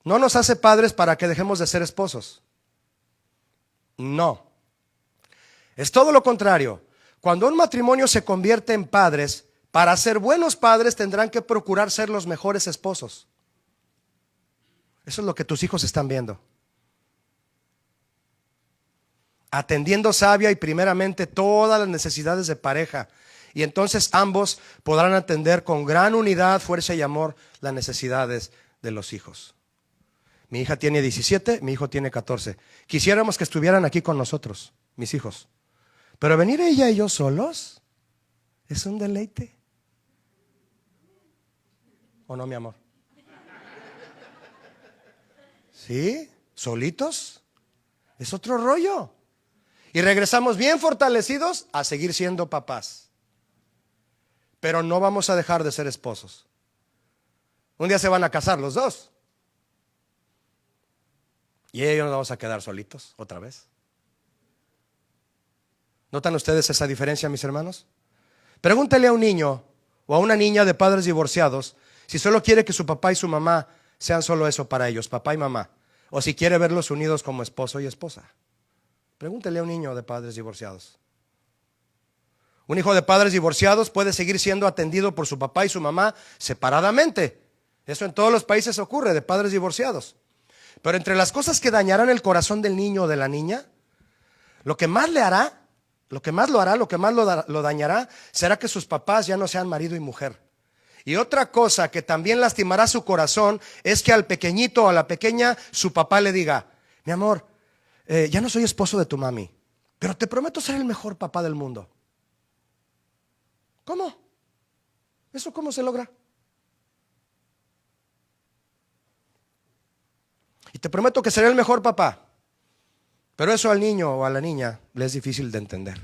no nos hace padres para que dejemos de ser esposos. No. Es todo lo contrario. Cuando un matrimonio se convierte en padres, para ser buenos padres tendrán que procurar ser los mejores esposos. Eso es lo que tus hijos están viendo. Atendiendo sabia y primeramente todas las necesidades de pareja. Y entonces ambos podrán atender con gran unidad, fuerza y amor las necesidades de los hijos. Mi hija tiene 17, mi hijo tiene 14. Quisiéramos que estuvieran aquí con nosotros, mis hijos. Pero venir ella y yo solos es un deleite. ¿O no, mi amor? ¿Sí? ¿Solitos? Es otro rollo. Y regresamos bien fortalecidos a seguir siendo papás. Pero no vamos a dejar de ser esposos. Un día se van a casar los dos. Y ellos nos vamos a quedar solitos otra vez. ¿Notan ustedes esa diferencia, mis hermanos? Pregúntele a un niño o a una niña de padres divorciados si solo quiere que su papá y su mamá sean solo eso para ellos, papá y mamá. O si quiere verlos unidos como esposo y esposa. Pregúntele a un niño de padres divorciados. Un hijo de padres divorciados puede seguir siendo atendido por su papá y su mamá separadamente. Eso en todos los países ocurre, de padres divorciados. Pero entre las cosas que dañarán el corazón del niño o de la niña, lo que más lo dañará, será que sus papás ya no sean marido y mujer. Y otra cosa que también lastimará su corazón es que al pequeñito o a la pequeña su papá le diga, mi amor, ya no soy esposo de tu mami, pero te prometo ser el mejor papá del mundo. ¿Cómo? ¿Eso cómo se logra? Y te prometo que seré el mejor papá. Pero eso al niño o a la niña le es difícil de entender.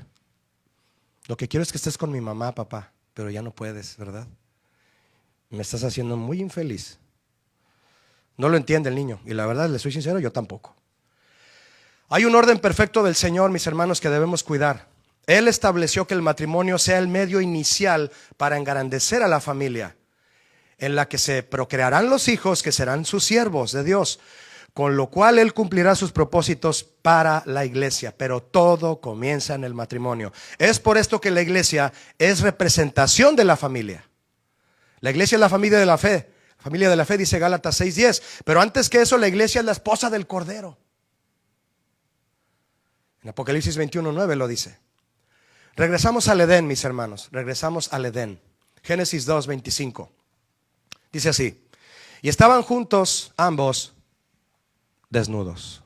Lo que quiero es que estés con mi mamá, papá, pero ya no puedes, ¿verdad? Me estás haciendo muy infeliz. No lo entiende el niño. Y la verdad, le soy sincero, yo tampoco. Hay un orden perfecto del Señor, mis hermanos, que debemos cuidar. Él estableció que el matrimonio sea el medio inicial para engrandecer a la familia, en la que se procrearán los hijos que serán sus siervos de Dios, con lo cual Él cumplirá sus propósitos para la iglesia. Pero todo comienza en el matrimonio. Es por esto que la iglesia es representación de la familia. La iglesia es la familia de la fe. La familia de la fe dice Gálatas 6:10. Pero antes que eso, la iglesia es la esposa del Cordero. En Apocalipsis 21:9 lo dice. Regresamos al Edén, mis hermanos. Regresamos al Edén. Génesis 2:25. Dice así. Y estaban juntos ambos desnudos.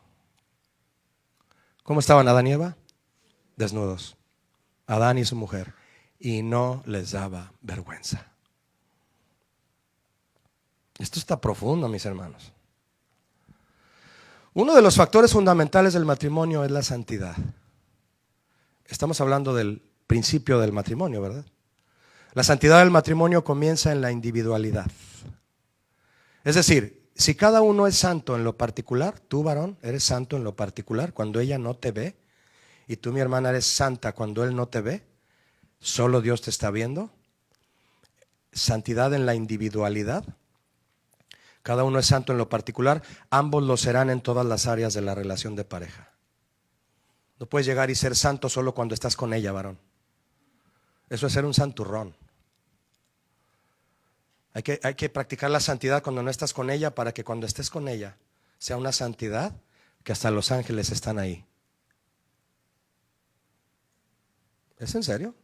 ¿Cómo estaban Adán y Eva? Desnudos. Adán y su mujer. Y no les daba vergüenza. Esto está profundo, mis hermanos. Uno de los factores fundamentales del matrimonio es la santidad. Estamos hablando del principio del matrimonio, ¿verdad? La santidad del matrimonio comienza en la individualidad. Es decir, si cada uno es santo en lo particular, tú varón eres santo en lo particular cuando ella no te ve, y tú, mi hermana, eres santa cuando él no te ve, solo Dios te está viendo. Santidad en la individualidad. Cada uno es santo en lo particular, ambos lo serán en todas las áreas de la relación de pareja. No puedes llegar y ser santo solo cuando estás con ella, varón. Eso es ser un santurrón. Hay que practicar la santidad cuando no estás con ella, para que cuando estés con ella sea una santidad que hasta los ángeles están ahí. ¿Es en serio?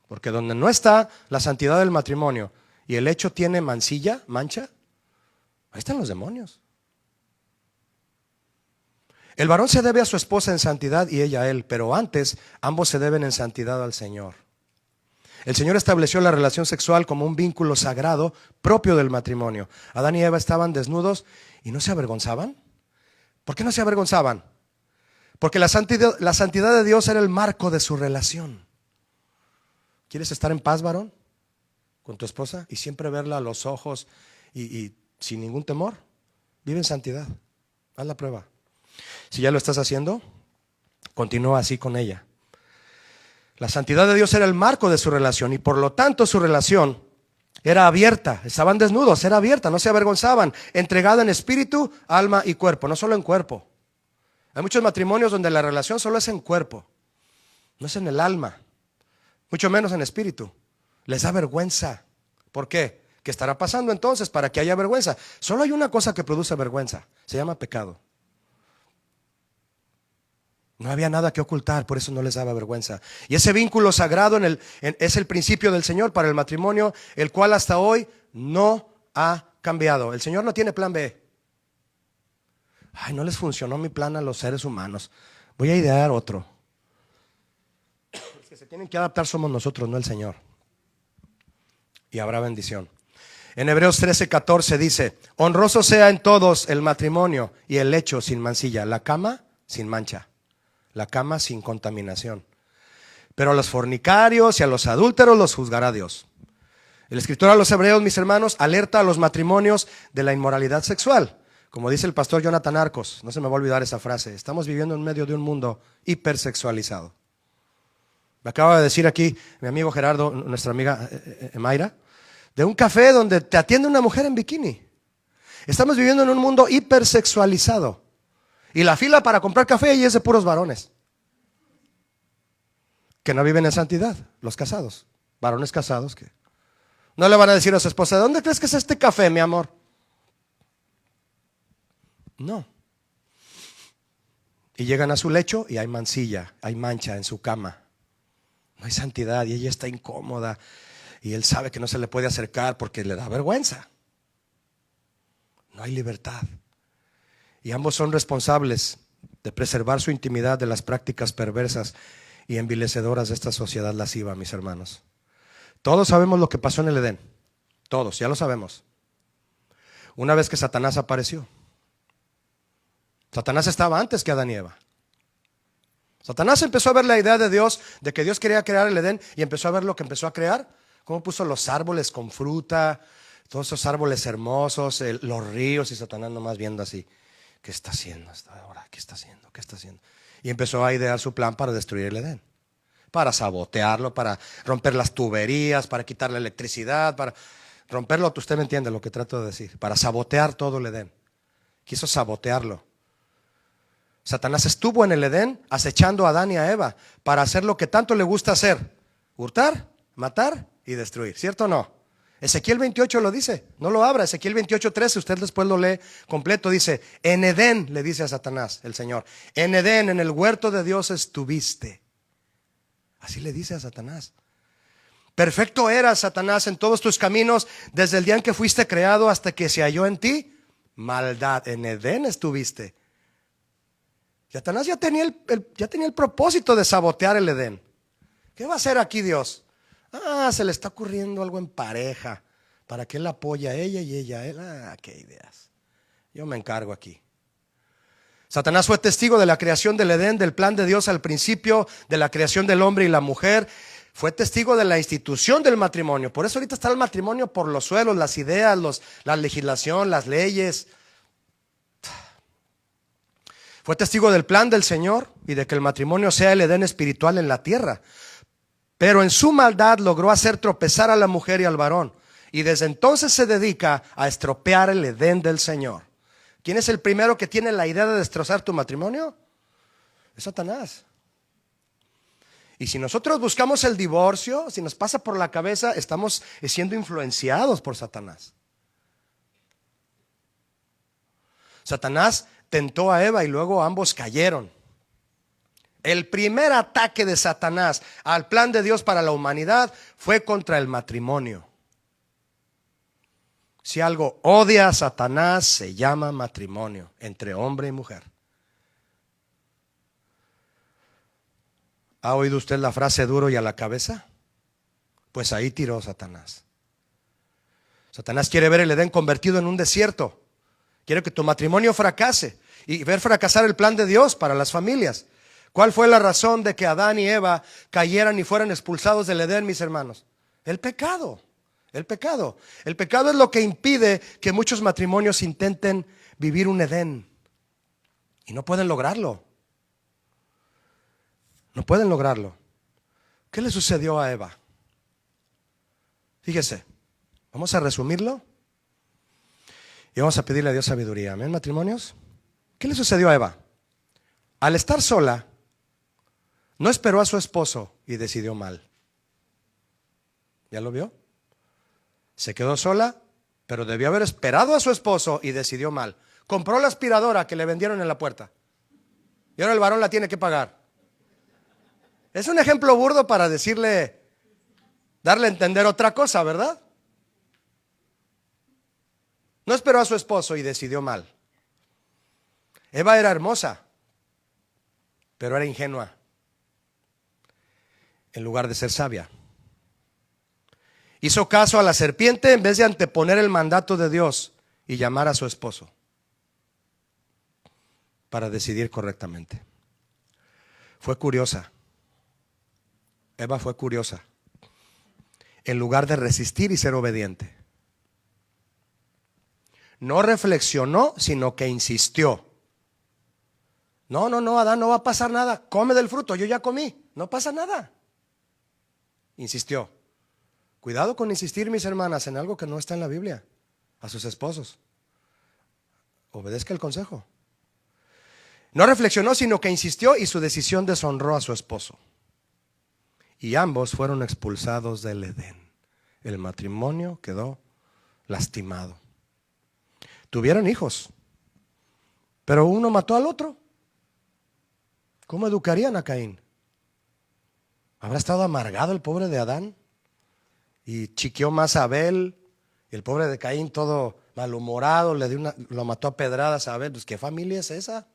Porque donde no está la santidad del matrimonio y el hecho tiene mancha, ahí están los demonios. El varón se debe a su esposa en santidad y ella a él, pero antes ambos se deben en santidad al Señor. El Señor estableció la relación sexual como un vínculo sagrado propio del matrimonio. Adán y Eva estaban desnudos y no se avergonzaban. ¿Por qué no se avergonzaban? Porque la santidad de Dios era el marco de su relación. ¿Quieres estar en paz, varón, con tu esposa y siempre verla a los ojos y sin ningún temor? Vive en santidad. Haz la prueba. Si ya lo estás haciendo, continúa así con ella. La santidad de Dios era el marco de su relación y por lo tanto su relación era abierta. Estaban desnudos, era abierta, no se avergonzaban, entregada en espíritu, alma y cuerpo, no solo en cuerpo. Hay muchos matrimonios donde la relación solo es en cuerpo, no es en el alma, mucho menos en espíritu. Les da vergüenza. ¿Por qué? ¿Qué estará pasando entonces para que haya vergüenza? Solo hay una cosa que produce vergüenza, se llama pecado. No había nada que ocultar, por eso no les daba vergüenza. Y ese vínculo sagrado es el principio del Señor para el matrimonio, el cual hasta hoy no ha cambiado. El Señor no tiene plan B. Ay, no les funcionó mi plan a los seres humanos, voy a idear otro. Los que se tienen que adaptar somos nosotros, no el Señor. Y habrá bendición. En Hebreos 13:14 dice: honroso sea en todos el matrimonio y el lecho sin mancilla, la cama sin mancha, la cama sin contaminación. Pero a los fornicarios y a los adúlteros los juzgará Dios. El escritor a los Hebreos, mis hermanos, alerta a los matrimonios de la inmoralidad sexual. Como dice el pastor Jonathan Arcos, no se me va a olvidar esa frase: estamos viviendo en medio de un mundo hipersexualizado. Me acaba de decir aquí mi amigo Gerardo, nuestra amiga Mayra, de un café donde te atiende una mujer en bikini. Estamos viviendo en un mundo hipersexualizado. Y la fila para comprar café y es de puros varones que no viven en santidad, los casados, varones casados que no le van a decir a su esposa: ¿de dónde crees que es este café, mi amor? No. Y llegan a su lecho y hay mancilla, hay mancha en su cama. No hay santidad y ella está incómoda y él sabe que no se le puede acercar porque le da vergüenza. No hay libertad. Y ambos son responsables de preservar su intimidad de las prácticas perversas y envilecedoras de esta sociedad lasciva, mis hermanos. Todos sabemos lo que pasó en el Edén. Todos, ya lo sabemos. Una vez que Satanás apareció. Satanás estaba antes que Adán y Eva. Satanás empezó a ver la idea de Dios, de que Dios quería crear el Edén, y empezó a ver lo que empezó a crear. Cómo puso los árboles con fruta, todos esos árboles hermosos, los ríos, y Satanás nomás viendo así. ¿Qué está haciendo hasta ahora? ¿Qué está haciendo? ¿Qué está haciendo? Y empezó a idear su plan para destruir el Edén, para sabotearlo, para romper las tuberías, para quitar la electricidad, para romperlo. Usted me entiende lo que trato de decir. Para sabotear todo el Edén. Quiso sabotearlo. Satanás estuvo en el Edén acechando a Adán y a Eva para hacer lo que tanto le gusta hacer: hurtar, matar y destruir. ¿Cierto o no? Ezequiel 28 lo dice, no lo abra. Ezequiel 28:13, usted después lo lee completo. Dice: en Edén, le dice a Satanás el Señor, en Edén, en el huerto de Dios estuviste. Así le dice a Satanás. Perfecto eras, Satanás, en todos tus caminos, desde el día en que fuiste creado hasta que se halló en ti maldad. En Edén estuviste. Satanás ya tenía el propósito de sabotear el Edén. ¿Qué va a hacer aquí Dios? Se le está ocurriendo algo en pareja para que él apoye a ella y ella a él. Qué ideas. Yo me encargo aquí. Satanás fue testigo de la creación del Edén, del plan de Dios al principio, de la creación del hombre y la mujer. Fue testigo de la institución del matrimonio. Por eso ahorita está el matrimonio por los suelos, las ideas, la legislación, las leyes. Fue testigo del plan del Señor y de que el matrimonio sea el Edén espiritual en la tierra. Pero en su maldad logró hacer tropezar a la mujer y al varón. Y desde entonces se dedica a estropear el Edén del Señor. ¿Quién es el primero que tiene la idea de destrozar tu matrimonio? Es Satanás. Y si nosotros buscamos el divorcio, si nos pasa por la cabeza, estamos siendo influenciados por Satanás. Satanás tentó a Eva y luego ambos cayeron. El primer ataque de Satanás al plan de Dios para la humanidad fue contra el matrimonio. Si algo odia a Satanás, se llama matrimonio entre hombre y mujer. ¿Ha oído usted la frase duro y a la cabeza? Pues ahí tiró Satanás. Satanás quiere ver el Edén convertido en un desierto. Quiere que tu matrimonio fracase y ver fracasar el plan de Dios para las familias. ¿Cuál fue la razón de que Adán y Eva cayeran y fueran expulsados del Edén, mis hermanos? El pecado. El pecado. El pecado es lo que impide que muchos matrimonios intenten vivir un Edén. Y no pueden lograrlo. No pueden lograrlo. ¿Qué le sucedió a Eva? Fíjese, vamos a resumirlo y vamos a pedirle a Dios sabiduría. Amén, matrimonios. ¿Qué le sucedió a Eva? Al estar sola, no esperó a su esposo y decidió mal. ¿Ya lo vio? Se quedó sola, pero debió haber esperado a su esposo y decidió mal. Compró la aspiradora que le vendieron en la puerta y ahora el varón la tiene que pagar. Es un ejemplo burdo para darle a entender otra cosa, ¿verdad? No esperó a su esposo y decidió mal. Eva era hermosa, pero era ingenua en lugar de ser sabia. Hizo caso a la serpiente en vez de anteponer el mandato de Dios y llamar a su esposo para decidir correctamente. Fue curiosa. Eva fue curiosa. En lugar de resistir y ser obediente. No reflexionó, sino que insistió. No, Adán, no va a pasar nada. Come del fruto, yo ya comí. No pasa nada. Insistió. Cuidado con insistir, mis hermanas, en algo que no está en la Biblia. A sus esposos. Obedezca el consejo. No reflexionó, sino que insistió y su decisión deshonró a su esposo. Y ambos fueron expulsados del Edén. El matrimonio quedó lastimado. Tuvieron hijos, pero uno mató al otro. ¿Cómo educarían a Caín? ¿Habrá estado amargado el pobre de Adán? Y chiqueó más a Abel. Y el pobre de Caín todo malhumorado, lo mató a pedradas a Abel. Pues, ¿qué familia es esa?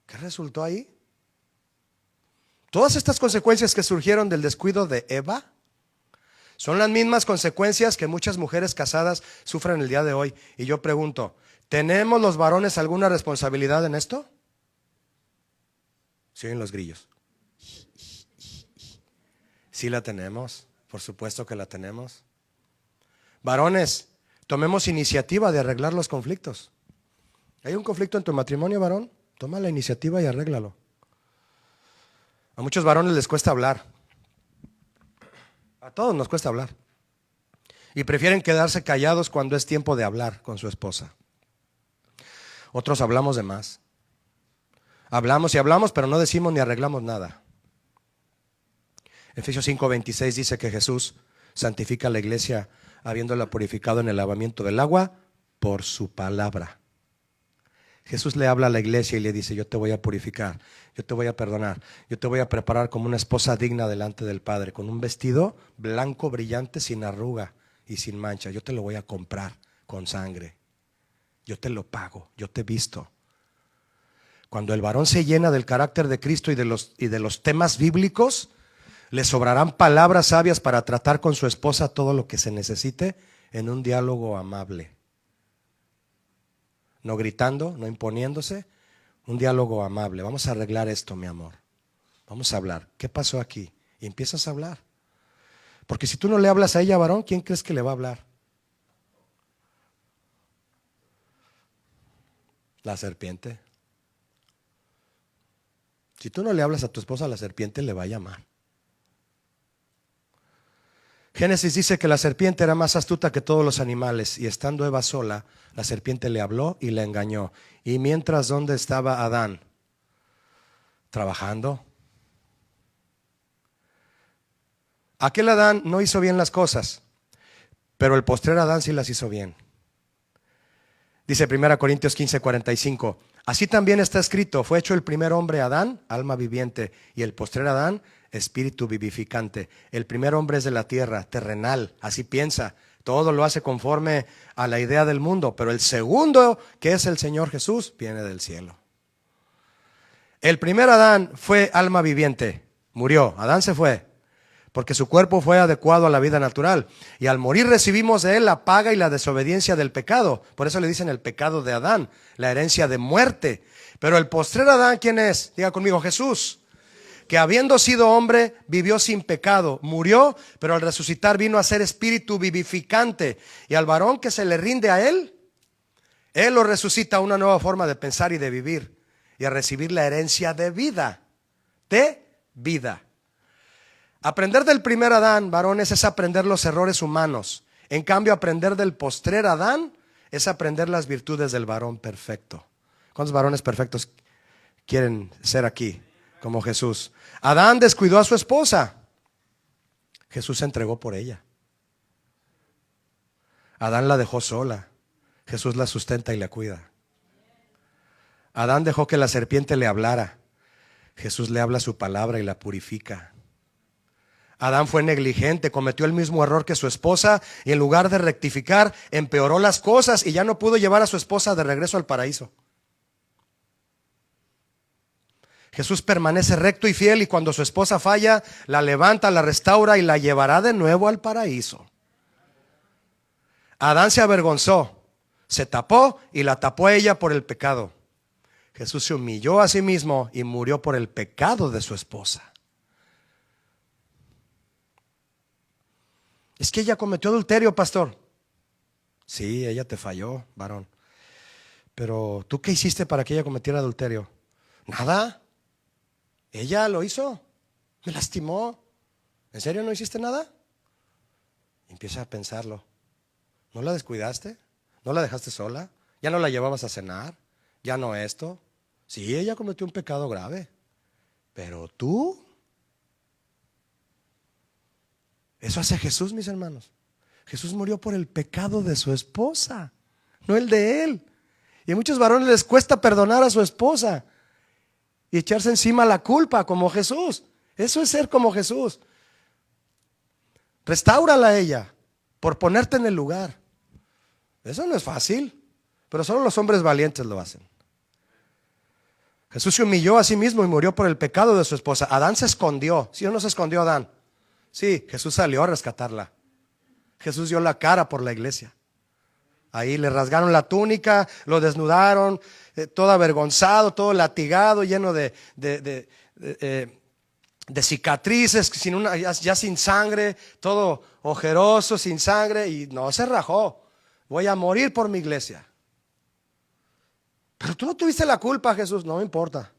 ¿Qué resultó ahí? Todas estas consecuencias que surgieron del descuido de Eva son las mismas consecuencias que muchas mujeres casadas sufren el día de hoy. Y yo pregunto, ¿tenemos los varones alguna responsabilidad en esto? ¿Sí oyen los grillos? Sí la tenemos, por supuesto que la tenemos. Varones, tomemos iniciativa de arreglar los conflictos. ¿Hay un conflicto en tu matrimonio, varón? Toma la iniciativa y arréglalo. A muchos varones les cuesta hablar. A todos nos cuesta hablar. Y prefieren quedarse callados cuando es tiempo de hablar con su esposa. Otros hablamos de más. Hablamos y hablamos, pero no decimos ni arreglamos nada. Efesios 5:26 dice que Jesús santifica a la iglesia habiéndola purificado en el lavamiento del agua por su palabra. Jesús le habla a la iglesia y le dice, yo te voy a purificar, yo te voy a perdonar, yo te voy a preparar como una esposa digna delante del Padre, con un vestido blanco, brillante, sin arruga y sin mancha. Yo te lo voy a comprar con sangre. Yo te lo pago, yo te visto. Cuando el varón se llena del carácter de Cristo y de los temas bíblicos, le sobrarán palabras sabias para tratar con su esposa todo lo que se necesite en un diálogo amable. No gritando, no imponiéndose, un diálogo amable. Vamos a arreglar esto, mi amor. Vamos a hablar. ¿Qué pasó aquí? Y empiezas a hablar. Porque si tú no le hablas a ella, varón, ¿quién crees que le va a hablar? La serpiente. Si tú no le hablas a tu esposa, la serpiente le va a llamar. Génesis dice que la serpiente era más astuta que todos los animales y estando Eva sola, la serpiente le habló y la engañó. Y mientras, ¿dónde estaba Adán? Trabajando. Aquel Adán no hizo bien las cosas, pero el postrer Adán sí las hizo bien. Dice 1 Corintios 15:45. Así también está escrito, fue hecho el primer hombre Adán, alma viviente, y el postrer Adán, espíritu vivificante. El primer hombre es de la tierra, terrenal, así piensa. Todo lo hace conforme a la idea del mundo, pero el segundo, que es el Señor Jesús, viene del cielo. El primer Adán fue alma viviente, murió, Adán se fue, porque su cuerpo fue adecuado a la vida natural. Y al morir recibimos de él la paga y la desobediencia del pecado. Por eso le dicen el pecado de Adán, la herencia de muerte. Pero el postrer Adán, ¿quién es? Diga conmigo, Jesús. Que habiendo sido hombre, vivió sin pecado, murió, pero al resucitar vino a ser espíritu vivificante. Y al varón que se le rinde a él lo resucita a una nueva forma de pensar y de vivir. Y a recibir la herencia de vida. De vida. Aprender del primer Adán, varones, es aprender los errores humanos. En cambio, aprender del postrer Adán es aprender las virtudes del varón perfecto. ¿Cuántos varones perfectos quieren ser aquí? Como Jesús. Adán descuidó a su esposa. Jesús se entregó por ella. Adán la dejó sola. Jesús la sustenta y la cuida. Adán dejó que la serpiente le hablara. Jesús le habla su palabra y la purifica. Adán fue negligente, cometió el mismo error que su esposa y en lugar de rectificar, empeoró las cosas y ya no pudo llevar a su esposa de regreso al paraíso. Jesús permanece recto y fiel y cuando su esposa falla, la levanta, la restaura y la llevará de nuevo al paraíso. Adán se avergonzó, se tapó y la tapó a ella por el pecado. Jesús se humilló a sí mismo y murió por el pecado de su esposa. Es que ella cometió adulterio, pastor. Sí, ella te falló, varón. Pero ¿tú qué hiciste para que ella cometiera adulterio? Nada. Ella lo hizo. Me lastimó. ¿En serio no hiciste nada? Empieza a pensarlo. ¿No la descuidaste? ¿No la dejaste sola? ¿Ya no la llevabas a cenar? ¿Ya no esto? Sí, ella cometió un pecado grave. Pero tú... Eso hace Jesús, mis hermanos. Jesús murió por el pecado de su esposa, no el de él. Y a muchos varones les cuesta perdonar a su esposa y echarse encima la culpa como Jesús. Eso es ser como Jesús. Restáurala a ella por ponerte en el lugar. Eso no es fácil, pero solo los hombres valientes lo hacen. Jesús se humilló a sí mismo y murió por el pecado de su esposa. Adán se escondió. ¿Sí o no se escondió Adán? Sí, Jesús salió a rescatarla. Jesús dio la cara por la iglesia. Ahí le rasgaron la túnica, lo desnudaron, todo avergonzado, todo latigado, lleno de cicatrices, ya sin sangre, todo ojeroso, sin sangre, y no se rajó. Voy a morir por mi iglesia. Pero tú no tuviste la culpa, Jesús. No me importa.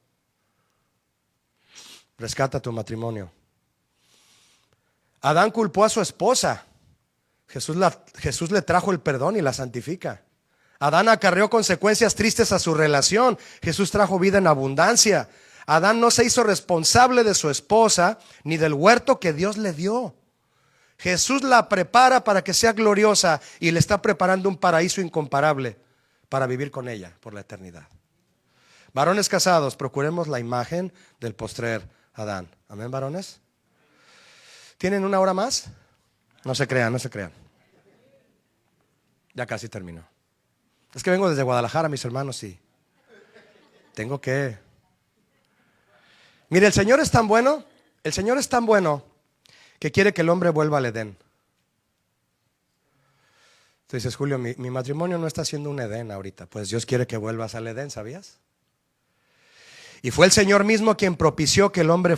Rescata tu matrimonio. Adán culpó a su esposa. Jesús le trajo el perdón y la santifica. Adán acarreó consecuencias tristes a su relación. Jesús trajo vida en abundancia. Adán no se hizo responsable de su esposa ni del huerto que Dios le dio. Jesús la prepara para que sea gloriosa y le está preparando un paraíso incomparable para vivir con ella por la eternidad. Varones casados, procuremos la imagen del postrer Adán. Amén, varones. ¿Tienen una hora más? No se crean, no se crean. Ya casi terminó. Es que vengo desde Guadalajara, mis hermanos, y tengo que... Mire, el Señor es tan bueno que quiere que el hombre vuelva al Edén. Tú dices, Julio, mi matrimonio no está siendo un Edén ahorita. Pues Dios quiere que vuelvas al Edén, ¿sabías? Y fue el Señor mismo quien propició que el hombre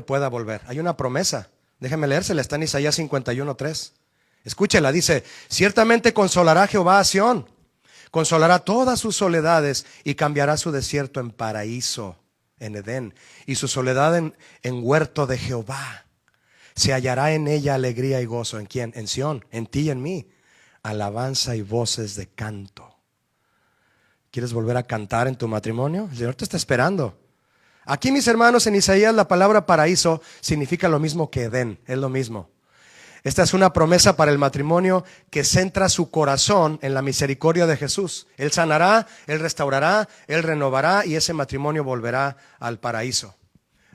pueda volver. Hay una promesa. Déjeme leérsela, está en Isaías 51:3. Escúchela, dice: ciertamente consolará Jehová a Sión, consolará todas sus soledades y cambiará su desierto en paraíso, en Edén, y su soledad en huerto de Jehová. Se hallará en ella alegría y gozo. ¿En quién? En Sión, en ti y en mí. Alabanza y voces de canto. ¿Quieres volver a cantar en tu matrimonio? El Señor te está esperando. Aquí, mis hermanos, en Isaías la palabra paraíso significa lo mismo que Edén, es lo mismo. Esta es una promesa para el matrimonio que centra su corazón en la misericordia de Jesús. Él sanará, Él restaurará, Él renovará y ese matrimonio volverá al paraíso.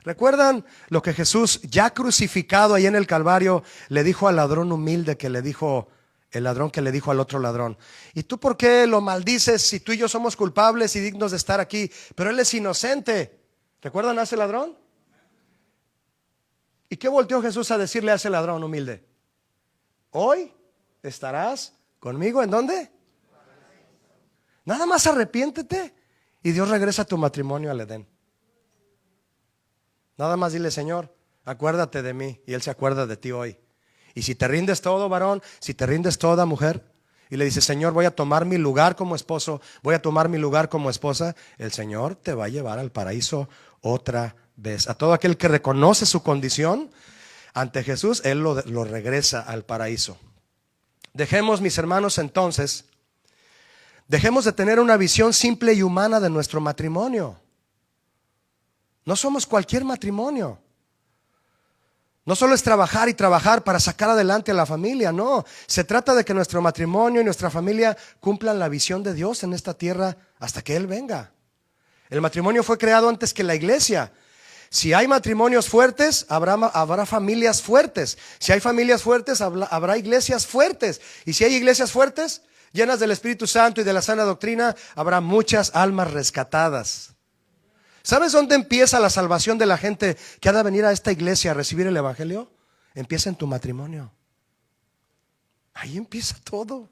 ¿Recuerdan lo que Jesús, ya crucificado ahí en el Calvario, le dijo al ladrón humilde que le dijo, el ladrón que le dijo al otro ladrón? ¿Y tú por qué lo maldices si tú y yo somos culpables y dignos de estar aquí? Pero él es inocente. ¿Recuerdan a ese ladrón? ¿Y qué volteó Jesús a decirle a ese ladrón humilde? Hoy estarás conmigo, ¿en dónde? Nada más arrepiéntete y Dios regresa a tu matrimonio al Edén. Nada más dile, Señor, acuérdate de mí, y Él se acuerda de ti hoy. Y si te rindes todo, varón, si te rindes toda, mujer, y le dices, Señor, voy a tomar mi lugar como esposo, voy a tomar mi lugar como esposa, el Señor te va a llevar al paraíso otra vez. A todo aquel que reconoce su condición ante Jesús, Él lo regresa al paraíso. Dejemos, mis hermanos, entonces, dejemos de tener una visión simple y humana de nuestro matrimonio. No somos cualquier matrimonio. No solo es trabajar y trabajar para sacar adelante a la familia, no. Se trata de que nuestro matrimonio y nuestra familia cumplan la visión de Dios en esta tierra hasta que Él venga. El matrimonio fue creado antes que la iglesia. Si hay matrimonios fuertes, habrá familias fuertes. Si hay familias fuertes, habrá iglesias fuertes. Y si hay iglesias fuertes, llenas del Espíritu Santo y de la sana doctrina, habrá muchas almas rescatadas. ¿Sabes dónde empieza la salvación de la gente que ha de venir a esta iglesia a recibir el evangelio? Empieza en tu matrimonio. Ahí empieza todo.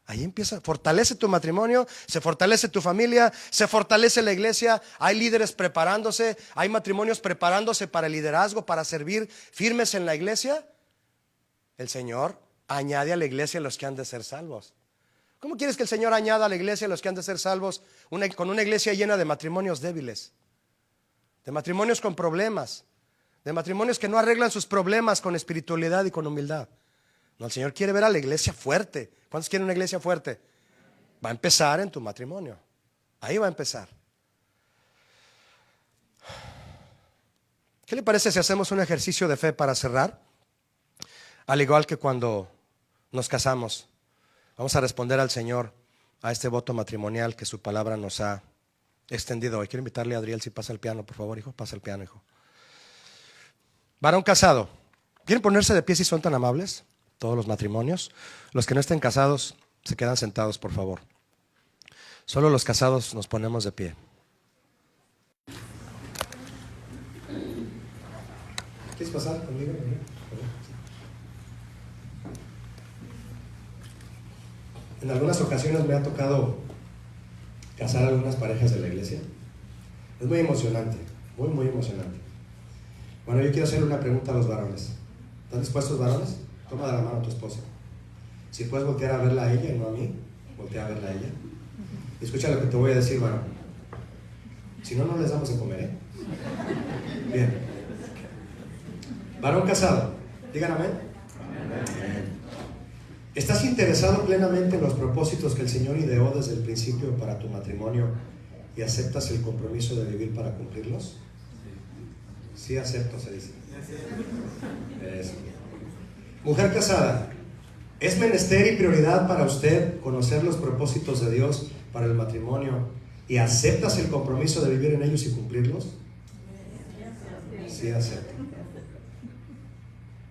Ahí empieza, fortalece tu matrimonio, se fortalece tu familia, se fortalece la iglesia. Hay líderes preparándose, hay matrimonios preparándose para el liderazgo, para servir firmes en la iglesia. El Señor añade a la iglesia los que han de ser salvos. ¿Cómo quieres que el Señor añada a la iglesia los que han de ser salvos con una iglesia llena de matrimonios débiles, de matrimonios con problemas, de matrimonios que no arreglan sus problemas con espiritualidad y con humildad? No, el Señor quiere ver a la iglesia fuerte. ¿Cuántos quieren una iglesia fuerte? Va a empezar en tu matrimonio. Ahí va a empezar. ¿Qué le parece si hacemos un ejercicio de fe para cerrar? Al igual que cuando nos casamos, vamos a responder al Señor a este voto matrimonial que su palabra nos ha extendido hoy. Quiero invitarle a Adriel, si pasa el piano, por favor, hijo. Pasa el piano, hijo. Varón casado, ¿quieren ponerse de pie si son tan amables? Todos los matrimonios. Los que no estén casados se quedan sentados, por favor. Solo los casados nos ponemos de pie. ¿Quieres pasar conmigo? En algunas ocasiones me ha tocado casar a algunas parejas de la iglesia. Es muy emocionante, muy, muy emocionante. Bueno, yo quiero hacerle una pregunta a los varones. ¿Están dispuestos, varones? Toma de la mano a tu esposa. Si puedes voltear a verla a ella y no a mí, voltea a verla a ella. Y escucha lo que te voy a decir, varón. Si no, no les damos de comer, ¿eh? Bien. Varón casado, digan amén. Amén. ¿Estás interesado plenamente en los propósitos que el Señor ideó desde el principio para tu matrimonio y aceptas el compromiso de vivir para cumplirlos? Sí, acepto, se dice. Eso. Mujer casada, ¿es menester y prioridad para usted conocer los propósitos de Dios para el matrimonio y aceptas el compromiso de vivir en ellos y cumplirlos? Sí, acepto.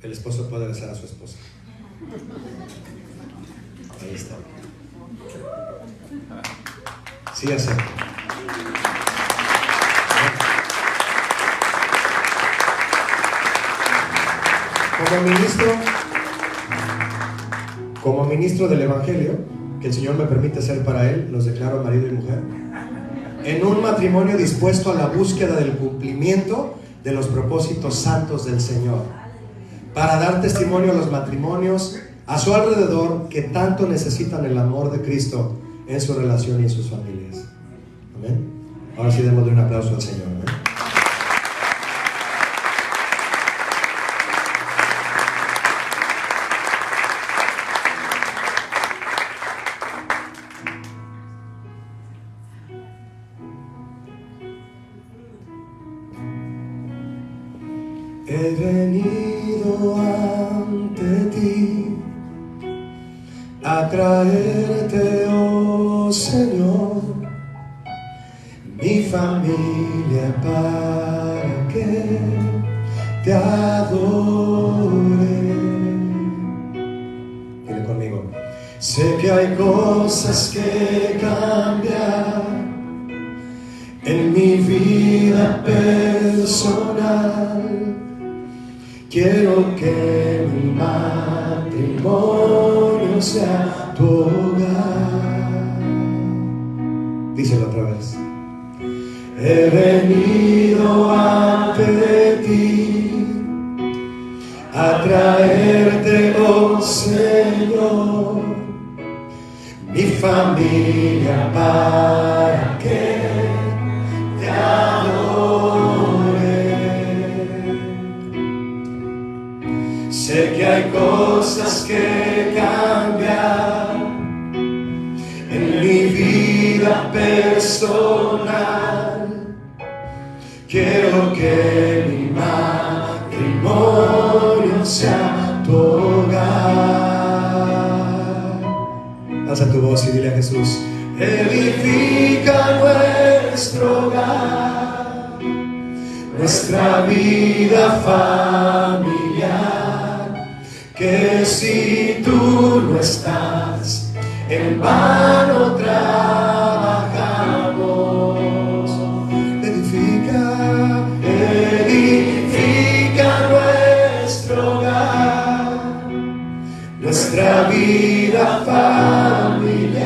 El esposo puede besar a su esposa. Ahí está. Sí, acepto. Como ministro del Evangelio, que el Señor me permite ser para Él, los declaro marido y mujer, en un matrimonio dispuesto a la búsqueda del cumplimiento de los propósitos santos del Señor, para dar testimonio a los matrimonios a su alrededor que tanto necesitan el amor de Cristo en su relación y en sus familias. Amén. Ahora sí, démosle un aplauso al Señor. Amén. a traerte, oh Señor, mi familia para que te adore. Dile conmigo. Sé que hay cosas que cambiar en mi vida personal. Quiero que mi matrimonio sea tu hogar. Díselo otra vez. He venido ante ti a traerte, oh Señor, mi familia para que te adore. Sé que hay cosas que cambiar en mi vida personal. Quiero que mi matrimonio sea tu hogar. Alza tu voz y dile a Jesús: edifica nuestro hogar, nuestra vida familiar, que si tú no estás, en vano trabajamos. Edifica nuestro hogar, nuestra vida familiar,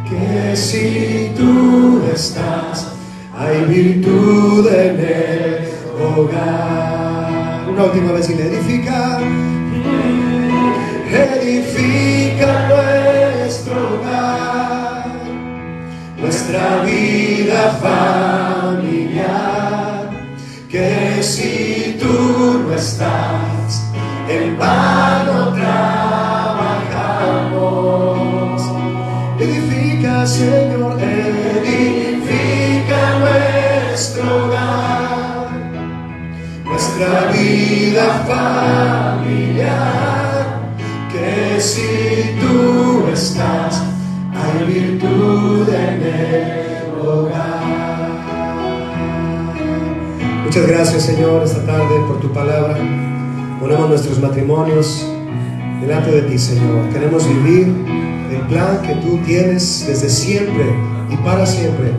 que si tú estás, hay virtud en el hogar. Una última vez y le edifica. Edifica nuestro hogar, nuestra vida familiar, que si tú no estás, en vano trabajamos. Edifica, Señor, edifica nuestro hogar, nuestra vida familiar, que si tú estás, hay virtud en el hogar. Muchas gracias, Señor, esta tarde por tu palabra. Ponemos nuestros matrimonios delante de ti, Señor. Queremos vivir el plan que tú tienes desde siempre y para siempre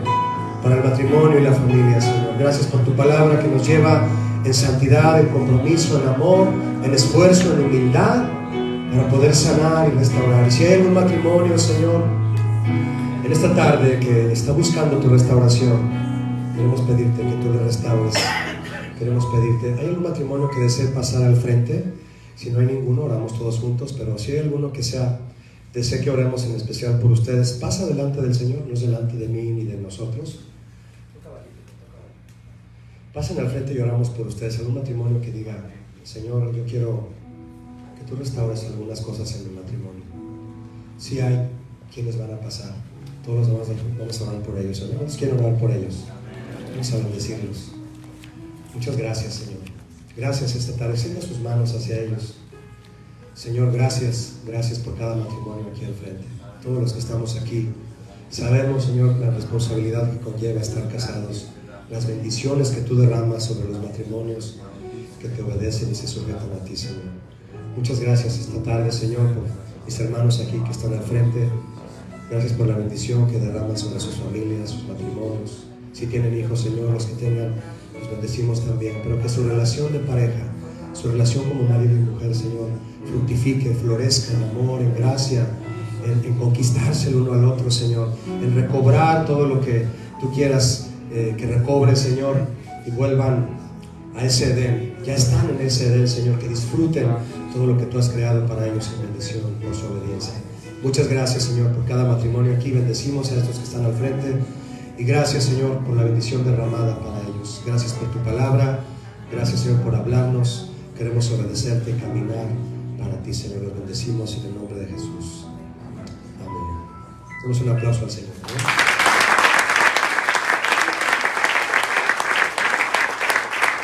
para el matrimonio y la familia, Señor. Gracias por tu palabra que nos lleva en santidad, en compromiso, en amor, en esfuerzo, en humildad, para poder sanar y restaurar. Y si hay algún matrimonio, Señor, en esta tarde que está buscando tu restauración, queremos pedirte que tú le restaures. Queremos pedirte, ¿hay algún matrimonio que desee pasar al frente? Si no hay ninguno, oramos todos juntos, pero si hay alguno que desee que oremos en especial por ustedes, pasa delante del Señor, no es delante de mí ni de nosotros. Pasen al frente y oramos por ustedes. Algún matrimonio que diga: Señor, yo quiero que tú restaures algunas cosas en mi matrimonio. Si hay quienes van a pasar, todos vamos a orar por ellos. Señor, quiero orar por ellos. Vamos a bendecirlos. Muchas gracias, Señor. Gracias esta tarde. Extienda sus manos hacia ellos. Señor, gracias por cada matrimonio aquí al frente. Todos los que estamos aquí sabemos, Señor, la responsabilidad que conlleva estar casados, las bendiciones que tú derramas sobre los matrimonios que te obedecen y se sujetan a ti, Señor. Muchas gracias esta tarde, Señor, por mis hermanos aquí que están al frente. Gracias por la bendición que derraman sobre sus familias, sus matrimonios. Si tienen hijos, Señor, los que tengan, los bendecimos también. Pero que su relación de pareja, su relación como marido y mujer, Señor, fructifique, florezca en amor, en gracia, en conquistarse el uno al otro, Señor, en recobrar todo lo que tú quieras que recobren, Señor, y vuelvan a ese Edén. Ya están en ese Edén, Señor, que disfruten todo lo que tú has creado para ellos en bendición por su obediencia. Muchas gracias, Señor, por cada matrimonio aquí. Bendecimos a estos que están al frente, y gracias, Señor, por la bendición derramada para ellos. Gracias por tu palabra. Gracias, Señor, por hablarnos. Queremos obedecerte y caminar para ti, Señor. Los bendecimos en el nombre de Jesús. Amén. Demos un aplauso al Señor, ¿no?